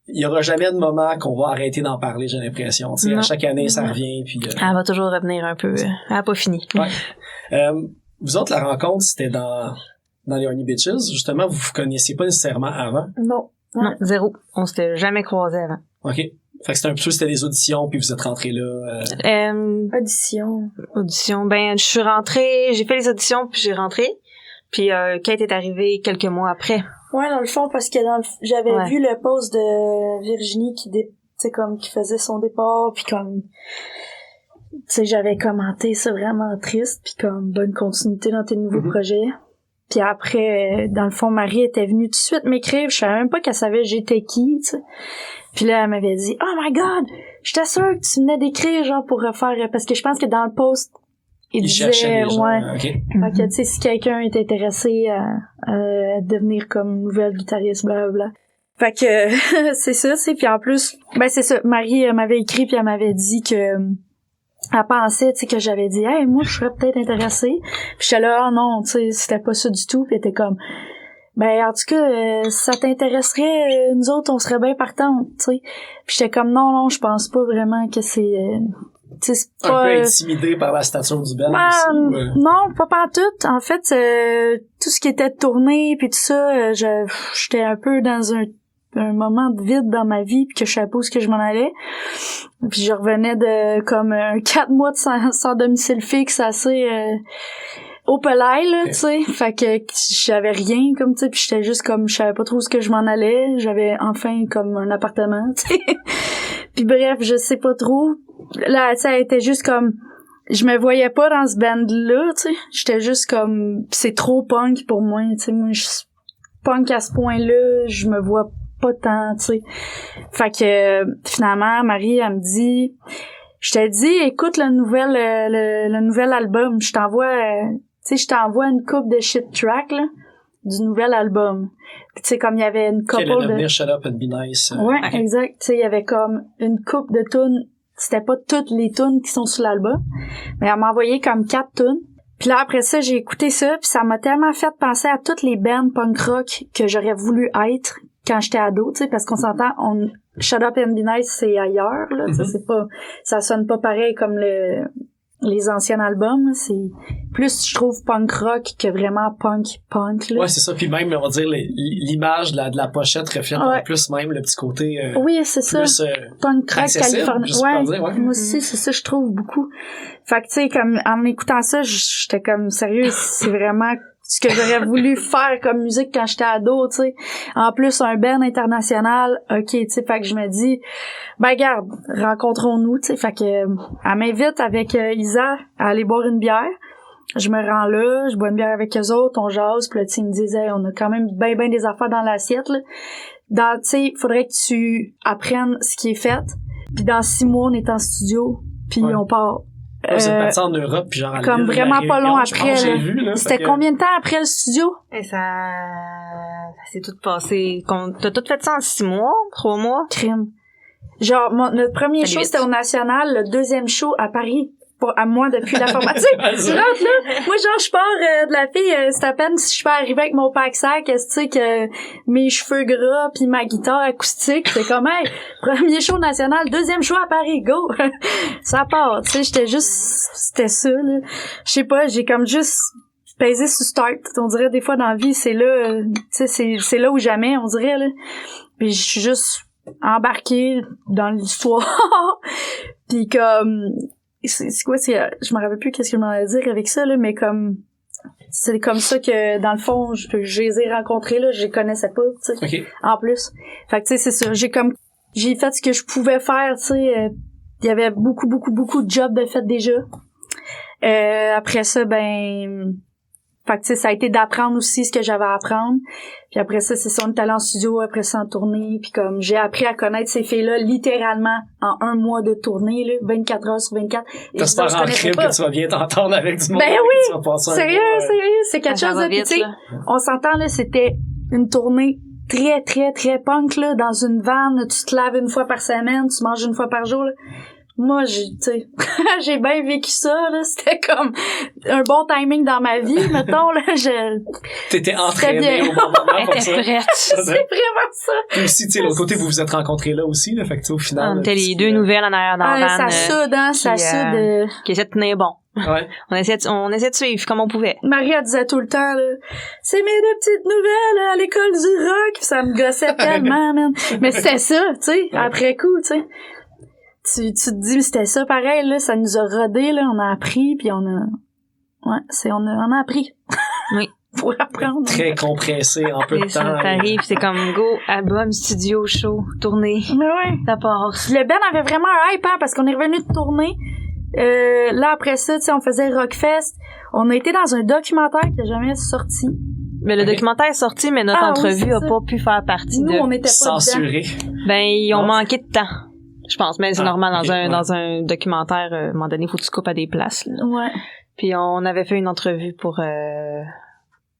il y aura jamais de moment qu'on va arrêter d'en parler, j'ai l'impression. Tu sais, à chaque année, ça revient, puis... Elle va toujours revenir un peu. Elle a pas fini. Ouais. Vous autres, la rencontre, c'était dans les Horny Bitches. Justement, vous vous connaissiez pas nécessairement avant? Non. Non, zéro. On s'était jamais croisés avant. OK. Fait que c'était des auditions, puis vous êtes rentrés là. Audition. Je suis rentrée, j'ai fait les auditions, puis j'ai rentré. Puis Kate est arrivée quelques mois après. Ouais, dans le fond, parce que j'avais vu le post de Virginie qui sais, comme qui faisait son départ, puis comme, tu sais, j'avais commenté ça vraiment triste, puis comme bonne continuité dans tes nouveaux projets. Puis après, dans le fond, Marie était venue tout de suite m'écrire, je savais même pas qu'elle savait j'étais qui, tu sais. Puis là, elle m'avait dit, oh my god, j'étais sûre que tu venais d'écrire, genre, pour refaire, parce que je pense que dans le post, il cherchait disait, les gens. ouais. OK. Fait que, tu sais, si quelqu'un est intéressé à devenir comme nouvelle guitariste, blablabla. Fait que, c'est ça, c'est, puis en plus, ben c'est ça, Marie m'avait écrit puis elle m'avait dit que, elle pensait, tu sais, que j'avais dit, hey, moi, je serais peut-être intéressée. Puis j'étais là, ah non, tu sais, c'était pas ça du tout, puis elle était comme, ben, en tout cas, ça t'intéresserait, nous autres, on serait bien partantes, tu sais. Puis j'étais comme, non, je pense pas vraiment que c'est, tu sais, c'est Un pas... peu intimidé par la stature du band Ben, aussi. non, pas pantoute. En fait, tout ce qui était tourné puis tout ça, j'étais un peu dans un moment de vide dans ma vie puis que je savais pas où est-ce que je m'en allais. Puis je revenais de comme 4 mois de sans domicile fixe assez au pelay, là, tu sais. Fait que j'avais rien, comme, tu sais, puis j'étais juste comme, je savais pas trop où est-ce que je m'en allais. J'avais enfin comme un appartement, tu sais. Puis bref, je sais pas trop. Là, ça était juste comme, je me voyais pas dans ce band-là, tu sais. J'étais juste comme, c'est trop punk pour moi, tu sais. Moi, punk à ce point-là, je me vois pas tant, tu sais. Fait que, finalement, Marie, elle me dit, je t'ai dit, écoute le nouvel album, je t'envoie, tu sais, je t'envoie une coupe de shit track, là, du nouvel album. Puis tu sais, comme il y avait une couple Qui allait de... devenir Shut Up and Be Nice. Ouais, exact. Tu sais, il y avait comme une coupe de tunes. C'était pas toutes les tunes qui sont sur l'album, mais elle m'a envoyé comme 4 tunes. Puis là, après ça, j'ai écouté ça, puis ça m'a tellement fait penser à toutes les bands punk rock que j'aurais voulu être quand j'étais ado, tu sais, parce qu'on s'entend, Shut Up and Be Nice, c'est ailleurs, là, tu sais, c'est pas, ça sonne pas pareil comme les anciens albums, là. C'est plus, je trouve, punk rock que vraiment punk, là. Ouais, c'est ça. Puis même, on va dire, l'image de la pochette reflète en plus même le petit côté oui, c'est plus ça. Punk rock californien. Ouais. Moi aussi, c'est ça, je trouve beaucoup. Fait que, tu sais, comme, en écoutant ça, j'étais comme, sérieux, c'est vraiment ce que j'aurais voulu faire comme musique quand j'étais ado, tu sais. En plus, un band international, ok, tu sais, fait que je me dis, ben garde, rencontrons-nous, tu sais. Fait que, elle m'invite avec Isa à aller boire une bière. Je me rends là, je bois une bière avec eux autres, on jase, puis là, tu sais, ils me disent, hey, on a quand même ben des affaires dans l'assiette, là. Tu sais, faudrait que tu apprennes ce qui est fait. Puis dans 6 mois, on est en studio, puis on part. Vous êtes parti en Europe, puis genre à comme l'île de vraiment la pas long Réunion, après, j'ai là. vu, là. C'était combien de temps après le studio? Et ça s'est tout passé. T'as tout fait ça en 6 mois, 3 mois? Crime. Genre, notre premier show, vite. c'était au National, le deuxième show à Paris. À moi depuis la formation. Je rentre là, moi genre je pars de la fille, c'est à peine si je peux arriver avec mon pack-sac, tu sais que mes cheveux gras puis ma guitare acoustique, c'est comme hey, premier show national, deuxième show à Paris, go. Ça part, tu sais, c'était ça là. Je sais pas, j'ai comme juste pesé sur start. On dirait des fois dans la vie, c'est là, tu sais c'est là ou jamais, on dirait là. Puis je suis juste embarquée dans l'histoire. Puis comme c'est quoi, je me rappelle plus qu'est-ce que je m'en allais dire avec ça, là, mais comme, c'est comme ça que, dans le fond, je les ai rencontrés, là, je les connaissais pas, tu sais. Okay. En plus. Fait que, tu sais, c'est ça. J'ai fait ce que je pouvais faire, tu sais. Il y avait beaucoup de jobs de fait déjà. Après ça, ben, fait que, tu sais, ça a été d'apprendre aussi ce que j'avais à apprendre. Puis après ça, c'est ça, on est allé en studio, après ça en tournée. Puis comme, j'ai appris à connaître ces filles-là littéralement en 1 mois de tournée, là, 24 heures sur 24. T'espères en crime que tu vas bien t'entendre avec du monde. Ben oui! Tu vas passer Sérieux, c'est quelque chose de vite, tu sais, on s'entend, là, c'était une tournée très, très, très punk, là, dans une van, tu te laves 1 fois par semaine, tu manges 1 fois par jour, là. Moi, tu sais, j'ai bien vécu ça, là. C'était comme un bon timing dans ma vie, mettons, là. T'étais entraîné au bon moment pour ça. C'est vraiment ça. Puis aussi, tu sais, l'autre côté, vous vous êtes rencontrés là aussi, là. Fait que, tu sais, au final. On était les 2 nouvelles en arrière dans la van. Ça soude. Qui essaie de tenir bon. Ouais. On essaie de suivre comme on pouvait. Marie, elle disait tout le temps, là, c'est mes 2 petites nouvelles à l'école du rock. Puis ça me gossait tellement, man. Mais c'était ça, tu sais, après coup, tu sais. Tu te dis, c'était ça pareil, là, ça nous a rodé, là, on a appris, puis on a appris. Oui. pour apprendre. Très compressé en peu de Et ça temps. t'arrive, c'est comme go, album, studio, show, tournée, Mais ouais. ça part. Le band avait vraiment un hype, hein, parce qu'on est revenu de tourner. Là, après ça, tu sais, on faisait Rockfest. On a été dans un documentaire qui n'a jamais sorti. Mais le Ok. documentaire est sorti, mais notre Ah oui, entrevue c'est a ça. pas pu faire partie Nous, de. on n'était pas dedans. Censuré. Ben, ils ont Non. manqué de temps. Je pense, mais c'est Ah, normal ok, ouais. dans un documentaire, à un moment donné, faut que tu coupes à des places, là. Ouais. Puis on avait fait une entrevue pour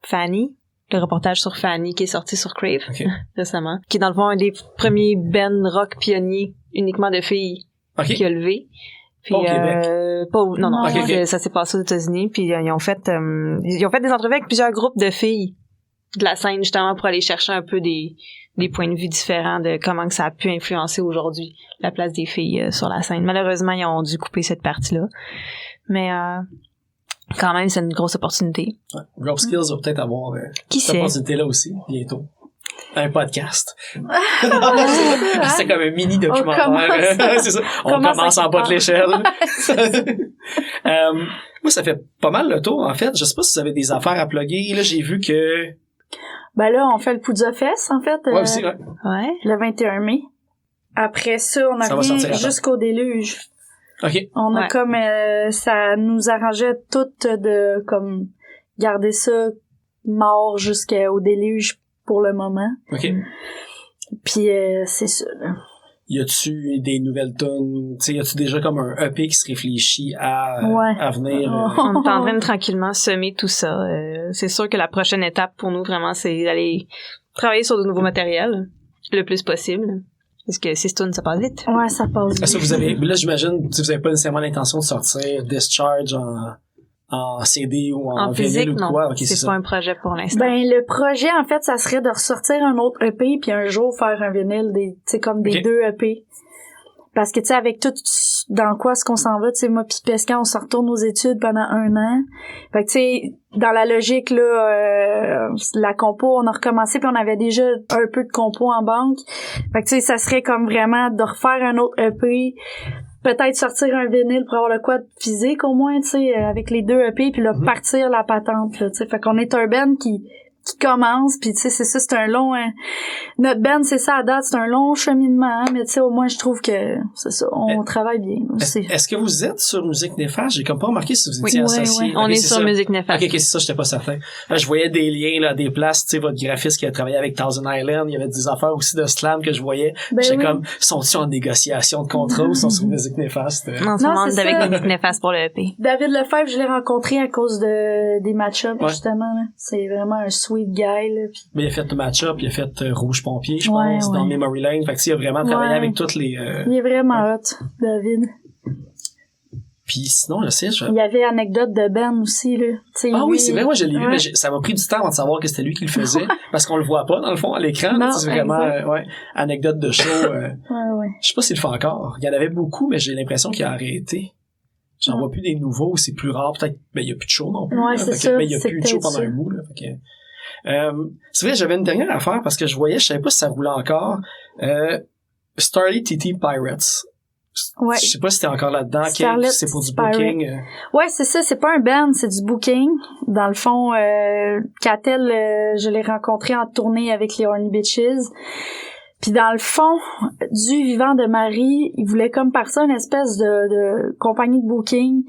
Fanny, le reportage sur Fanny qui est sorti sur Crave Ok. récemment, qui est dans le fond un des premiers bands rock pionniers uniquement de filles OK. qui a levé. Puis Pas au Québec. non, Non, ok, ok. ça s'est passé aux États-Unis, puis ils ont fait des entrevues avec plusieurs groupes de filles de la scène justement pour aller chercher un peu des points de vue différents de comment que ça a pu influencer aujourd'hui la place des filles sur la scène. Malheureusement, ils ont dû couper cette partie-là. Mais quand même, c'est une grosse opportunité. Rope Skills va peut-être avoir Qui cette sait? opportunité-là aussi, bientôt. Un podcast. Ah, C'est comme un mini documentaire. On commence- C'est ça. On commence commence à en bas de quelque l'échelle. Moi, ça fait pas mal le tour, en fait. Je sais pas si vous avez des affaires à plugger. Là, j'ai vu que... Ben là, on fait le Poudza Fest, en fait, Ouais, aussi, ouais. Ouais. le 21 mai. Après ça, on Ça va a sortir rien après. jusqu'au déluge. OK. On a Ouais. comme ça nous arrangeait tout de comme garder ça mort jusqu'au déluge pour le moment. OK. Puis c'est ça. Là. Y a-tu des nouvelles tunes? Tu sais, y a-tu déjà comme un EP qui se réfléchit à Ouais. venir? On est en train de tranquillement semer tout ça. C'est sûr que la prochaine étape pour nous, vraiment, c'est d'aller travailler sur de nouveaux matériels le plus possible. Parce que 6 tunes, ça passe vite. Ouais, ça passe Est-ce que vite. vous avez... Là, j'imagine, tu sais, vous avez pas nécessairement l'intention de sortir Discharge en CD ou en En vinyle physique, ou non. quoi? OK, c'est ça. pas un projet pour l'instant. Ben le projet en fait, ça serait de ressortir un autre EP puis un jour faire un vinyle des tu sais comme des Ok. 2 EP. Parce que tu sais avec tout dans quoi est-ce qu'on s'en va, tu sais moi puis Pescan on se retourne aux études pendant 1 an. Fait que tu sais dans la logique là la compo, on a recommencé puis on avait déjà un peu de compo en banque. Fait que tu sais ça serait comme vraiment de refaire un autre EP. Peut-être sortir un vinyle pour avoir le quad physique au moins, tu sais, avec les 2 EP, puis là, partir la patente, là, tu sais. Fait qu'on est un band qui commence, puis tu sais, c'est ça, c'est un long... notre band, c'est ça, à date, c'est un long cheminement, mais tu sais, au moins, je trouve que, c'est ça, on travaille bien. Est-ce que vous êtes sur Musique Néfaste? J'ai comme pas remarqué si vous étiez Oui, associé. ouais. On Ok, est c'est sur ça. Musique Néfaste. Ok, c'est ça, j'étais pas certain. Là, je voyais des liens, là, des places, tu sais, votre graphiste qui a travaillé avec Thousand Island, il y avait des affaires aussi de slam que je voyais. Ben J'étais oui. comme, sont-ils en négociation de contrat ou sont sur Musique Néfaste? On se Non, demande c'est avec ça. Musique Néfaste pour le E EP. David Lefebvre, je l'ai rencontré à cause des match-ups, Ouais. justement, là. C'est vraiment un sweet guy, là. Puis Mais il a fait le match-up, il a fait Rouge Pompier, je Ouais, pense, ouais. dans Memory Lane. Fait que, tu sais, il a vraiment travaillé Ouais. avec toutes les, il est vraiment hot, David. Puis sinon, je sais, Il y avait anecdote de Ben aussi, là. Tu sais, Ah oui, lui, c'est vrai, moi je l'ai vu, ouais. mais ça m'a pris du temps avant de savoir que c'était lui qui le faisait, parce qu'on le voit pas dans le fond à l'écran. Non, C'est vraiment exact. ouais, anecdote de show. Ouais. Je sais pas s'il le fait encore. Il y en avait beaucoup, mais j'ai l'impression qu'il a arrêté. J'en Ouais. vois plus des nouveaux, c'est plus rare. Peut-être, ben il y a plus de show non plus. Ouais, là. c'est Fait que, ça, ben, il y a c'est plus de show peut-être pendant ça. un bout. Là, fait que, c'est vrai, j'avais une dernière affaire parce que je voyais, je savais pas si ça roulait encore. Starly TT Pirates. Ouais. Je sais pas si t'es encore là-dedans. Starlet C'est pour du Pirate. booking. Ouais, c'est ça, c'est pas un band, c'est du booking. Dans le fond, Catel, je l'ai rencontré en tournée avec les Horny Bitches. Puis dans le fond, du vivant de Marie, il voulait comme partir une espèce de compagnie de booking,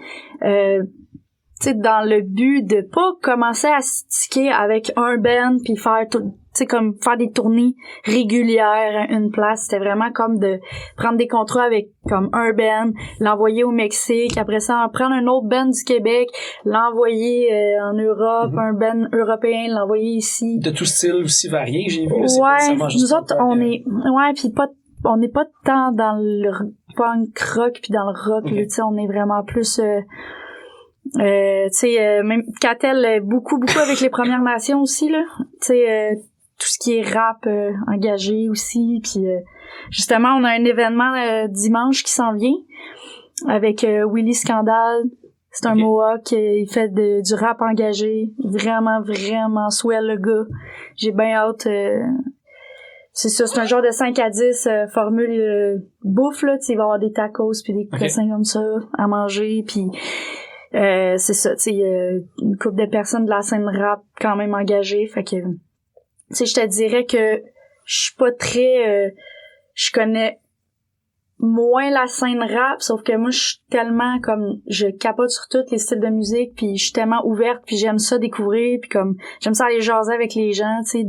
tu sais, dans le but de pas commencer à se tiquer avec un band puis faire tout, tu sais, comme faire des tournées régulières à une place. C'était vraiment comme de prendre des contrats avec comme un band, l'envoyer au Mexique, après ça en prendre un autre band du Québec, l'envoyer en Europe, un band européen, l'envoyer ici. De tout style aussi varié, j'ai vu. Là, c'est pas Ouais, nécessairement juste nous autres, punk, on est, ouais, puis pas, on n'est pas tant dans le punk rock puis dans le rock, là, tu sais, on est vraiment plus, tu sais, même Catel, beaucoup avec les Premières Nations aussi, là, tu sais, tout ce qui est rap engagé aussi, puis justement, on a un événement dimanche qui s'en vient avec Willy Scandal. C'est un Ok. Mohawk, il fait du rap engagé, vraiment swell le gars. J'ai bien hâte. C'est ça, c'est un genre de 5 à 10 formule bouffe là, tu sais, il va y avoir des tacos puis des Ok. cossins comme ça à manger, puis c'est ça, tu sais, une couple de personnes de la scène rap quand même engagées, fait que, tu sais, je te dirais que je suis pas très, je connais moins la scène rap, sauf que moi, je suis tellement comme, je capote sur tous les styles de musique, puis je suis tellement ouverte, puis j'aime ça découvrir, puis comme, j'aime ça aller jaser avec les gens, tu sais,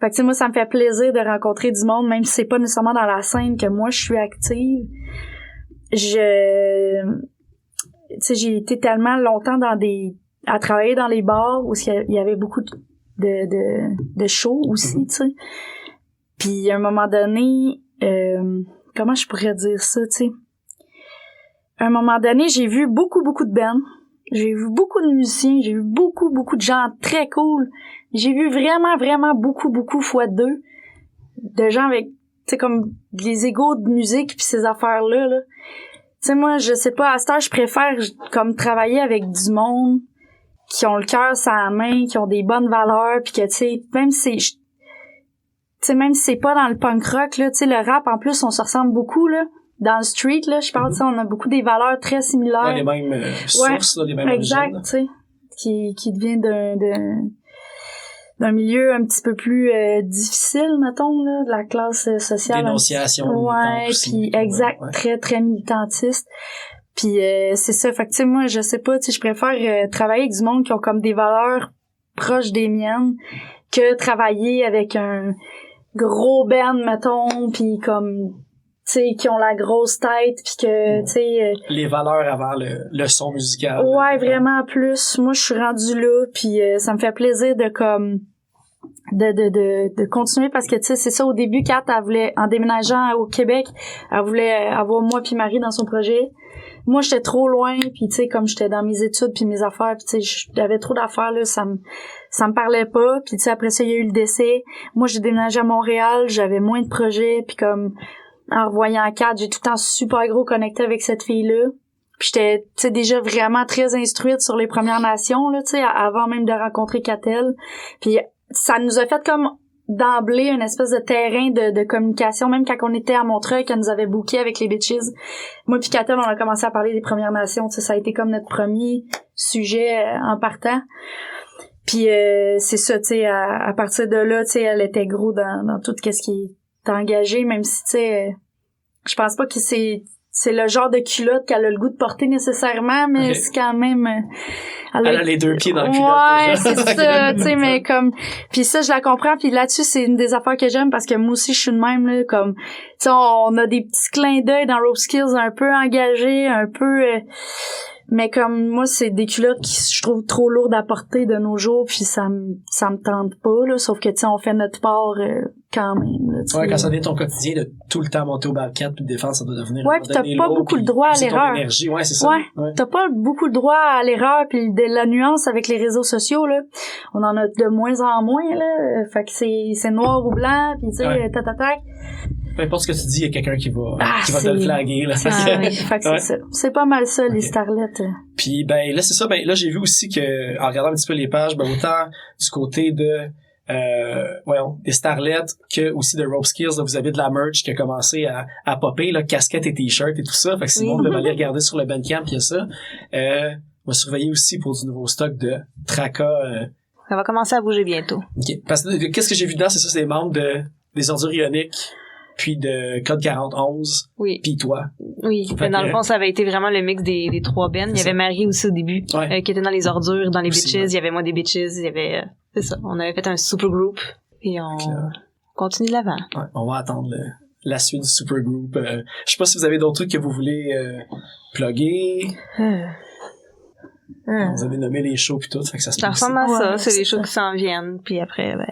fait que, tu sais, moi, ça me fait plaisir de rencontrer du monde, même si c'est pas nécessairement dans la scène que moi, je suis active. Tu sais, j'ai été tellement longtemps à travailler dans les bars où il y avait beaucoup de shows aussi, tu sais. Puis, à un moment donné, comment je pourrais dire ça, tu sais? À un moment donné, j'ai vu beaucoup de bands. J'ai vu beaucoup de musiciens. J'ai vu beaucoup de gens très cool. J'ai vu vraiment beaucoup fois deux de gens avec, tu sais, comme des égos de musique puis ces affaires-là, là. Tu sais, moi, je sais pas, à cette heure, je préfère comme travailler avec du monde qui ont le cœur sur la main, qui ont des bonnes valeurs, puis que, tu sais, même si c'est pas dans le punk rock, là, tu sais, le rap, en plus, on se ressemble beaucoup, là, dans le street, là, je parle, tu sais, on a beaucoup des valeurs très similaires. Ouais, les mêmes sources, là, les mêmes exact, tu sais, qui devient d'un milieu un petit peu plus difficile, mettons, là, de la classe sociale. Dénonciation. Ouais, puis exact, ouais. très militantiste. Puis c'est ça, fait que tu sais, moi, je sais pas, tu sais, je préfère travailler avec du monde qui ont comme des valeurs proches des miennes que travailler avec un gros band, mettons, puis comme, tu sais, qui ont la grosse tête, puis que, tu sais... les valeurs avant le son musical. Ouais, vraiment plus. Moi, je suis rendue là, puis ça me fait plaisir de comme... de continuer parce que tu sais c'est ça, au début Kat elle voulait, en déménageant au Québec, elle voulait avoir moi puis Marie dans son projet. Moi j'étais trop loin, puis tu sais comme j'étais dans mes études puis mes affaires, puis tu sais j'avais trop d'affaires là, ça me parlait pas, puis tu sais après ça il y a eu le décès. Moi j'ai déménagé à Montréal, j'avais moins de projets, puis comme en revoyant Kat, j'ai tout le temps super gros connecté avec cette fille-là. Puis j'étais tu sais déjà vraiment très instruite sur les Premières Nations là, tu sais avant même de rencontrer Catel. Puis ça nous a fait comme d'emblée une espèce de terrain de communication, même quand on était à Montreuil, qu'elle nous avait booké avec les bitches. Moi puis Catel, on a commencé à parler des Premières Nations, tu sais, ça a été comme notre premier sujet en partant. Puis c'est ça, tu sais, à partir de là, tu sais, elle était gros dans tout ce qui est engagé, même si, tu sais, je pense pas que c'est le genre de culotte qu'elle a le goût de porter nécessairement, mais okay. C'est quand même... Elle a les deux pieds dans le culotte. Ouais, c'est ça, tu sais, mais comme... Puis ça, je la comprends, puis là-dessus, c'est une des affaires que j'aime, parce que moi aussi, je suis de même, là, comme... Tu sais, on a des petits clins d'œil dans Rope Skills, un peu engagés, un peu... mais comme moi, c'est des culottes qui je trouve trop lourdes à porter de nos jours, puis ça me tente pas, là, sauf que, tu sais, on fait notre part quand même, là, ouais, quand ça devient ton quotidien de tout le temps monter au Bobcat puis de défendre, ça doit devenir... Ouais, pis t'as pas beaucoup le droit à l'erreur. Ouais, c'est ça. Ouais, t'as pas beaucoup le droit à l'erreur, puis de la nuance avec les réseaux sociaux, là. On en a de moins en moins, là. Fait que c'est noir ou blanc, puis tu sais, ouais. Tatac. Peu importe ce que tu dis, il y a quelqu'un qui va te le flaguer, là. Oui, fait que c'est ça. C'est pas mal ça, les starlettes. Puis, ben, là, c'est ça. Ben, là, j'ai vu aussi que, en regardant un petit peu les pages, ben, autant du côté de, des starlettes que aussi de Rope Skills, là, vous avez de la merch qui a commencé à popper, là, casquettes et t-shirts et tout ça. Fait que si le monde veut aller regarder sur le Bandcamp, il y a ça. On va surveiller aussi pour du nouveau stock de Traka. Ça va commencer à bouger bientôt. OK. Parce que, qu'est-ce que j'ai vu dedans, c'est ça, c'est des membres des Ordures Ioniques, puis de Code 4011, oui. Puis toi. Oui, dans le fond, ça avait été vraiment le mix des trois bands. Il y avait Marie aussi au début, ouais. Qui était dans les ordures, dans les aussi, bitches. ouais. Il y avait moi des bitches, il y avait... c'est ça, on avait fait un super group, et on continue de l'avant. Ouais, on va attendre la suite du super group. Je sais pas si vous avez d'autres trucs que vous voulez plugger. Vous avez nommé les shows puis tout, fait que ça se passe. Ça ressemble à ça, c'est les shows qui s'en viennent, puis après, ben...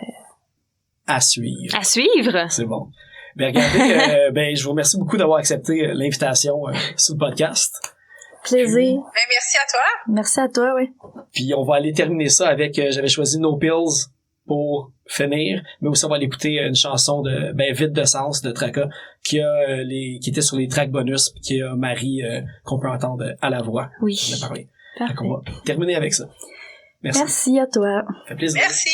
À suivre. À suivre! C'est bon. Ben regardez, ben je vous remercie beaucoup d'avoir accepté l'invitation sur le podcast. Plaisir. Ben, merci à toi. Merci à toi, oui. Puis on va aller terminer ça avec, j'avais choisi No Pills pour finir, mais aussi on va aller écouter une chanson de Vide de Sens de Traka qui était sur les tracks bonus, puis qui a Marie qu'on peut entendre à la voix. Oui. On a parlé. Parfait. Donc on va terminer avec ça. Merci. Merci à toi. Ça fait plaisir. Merci.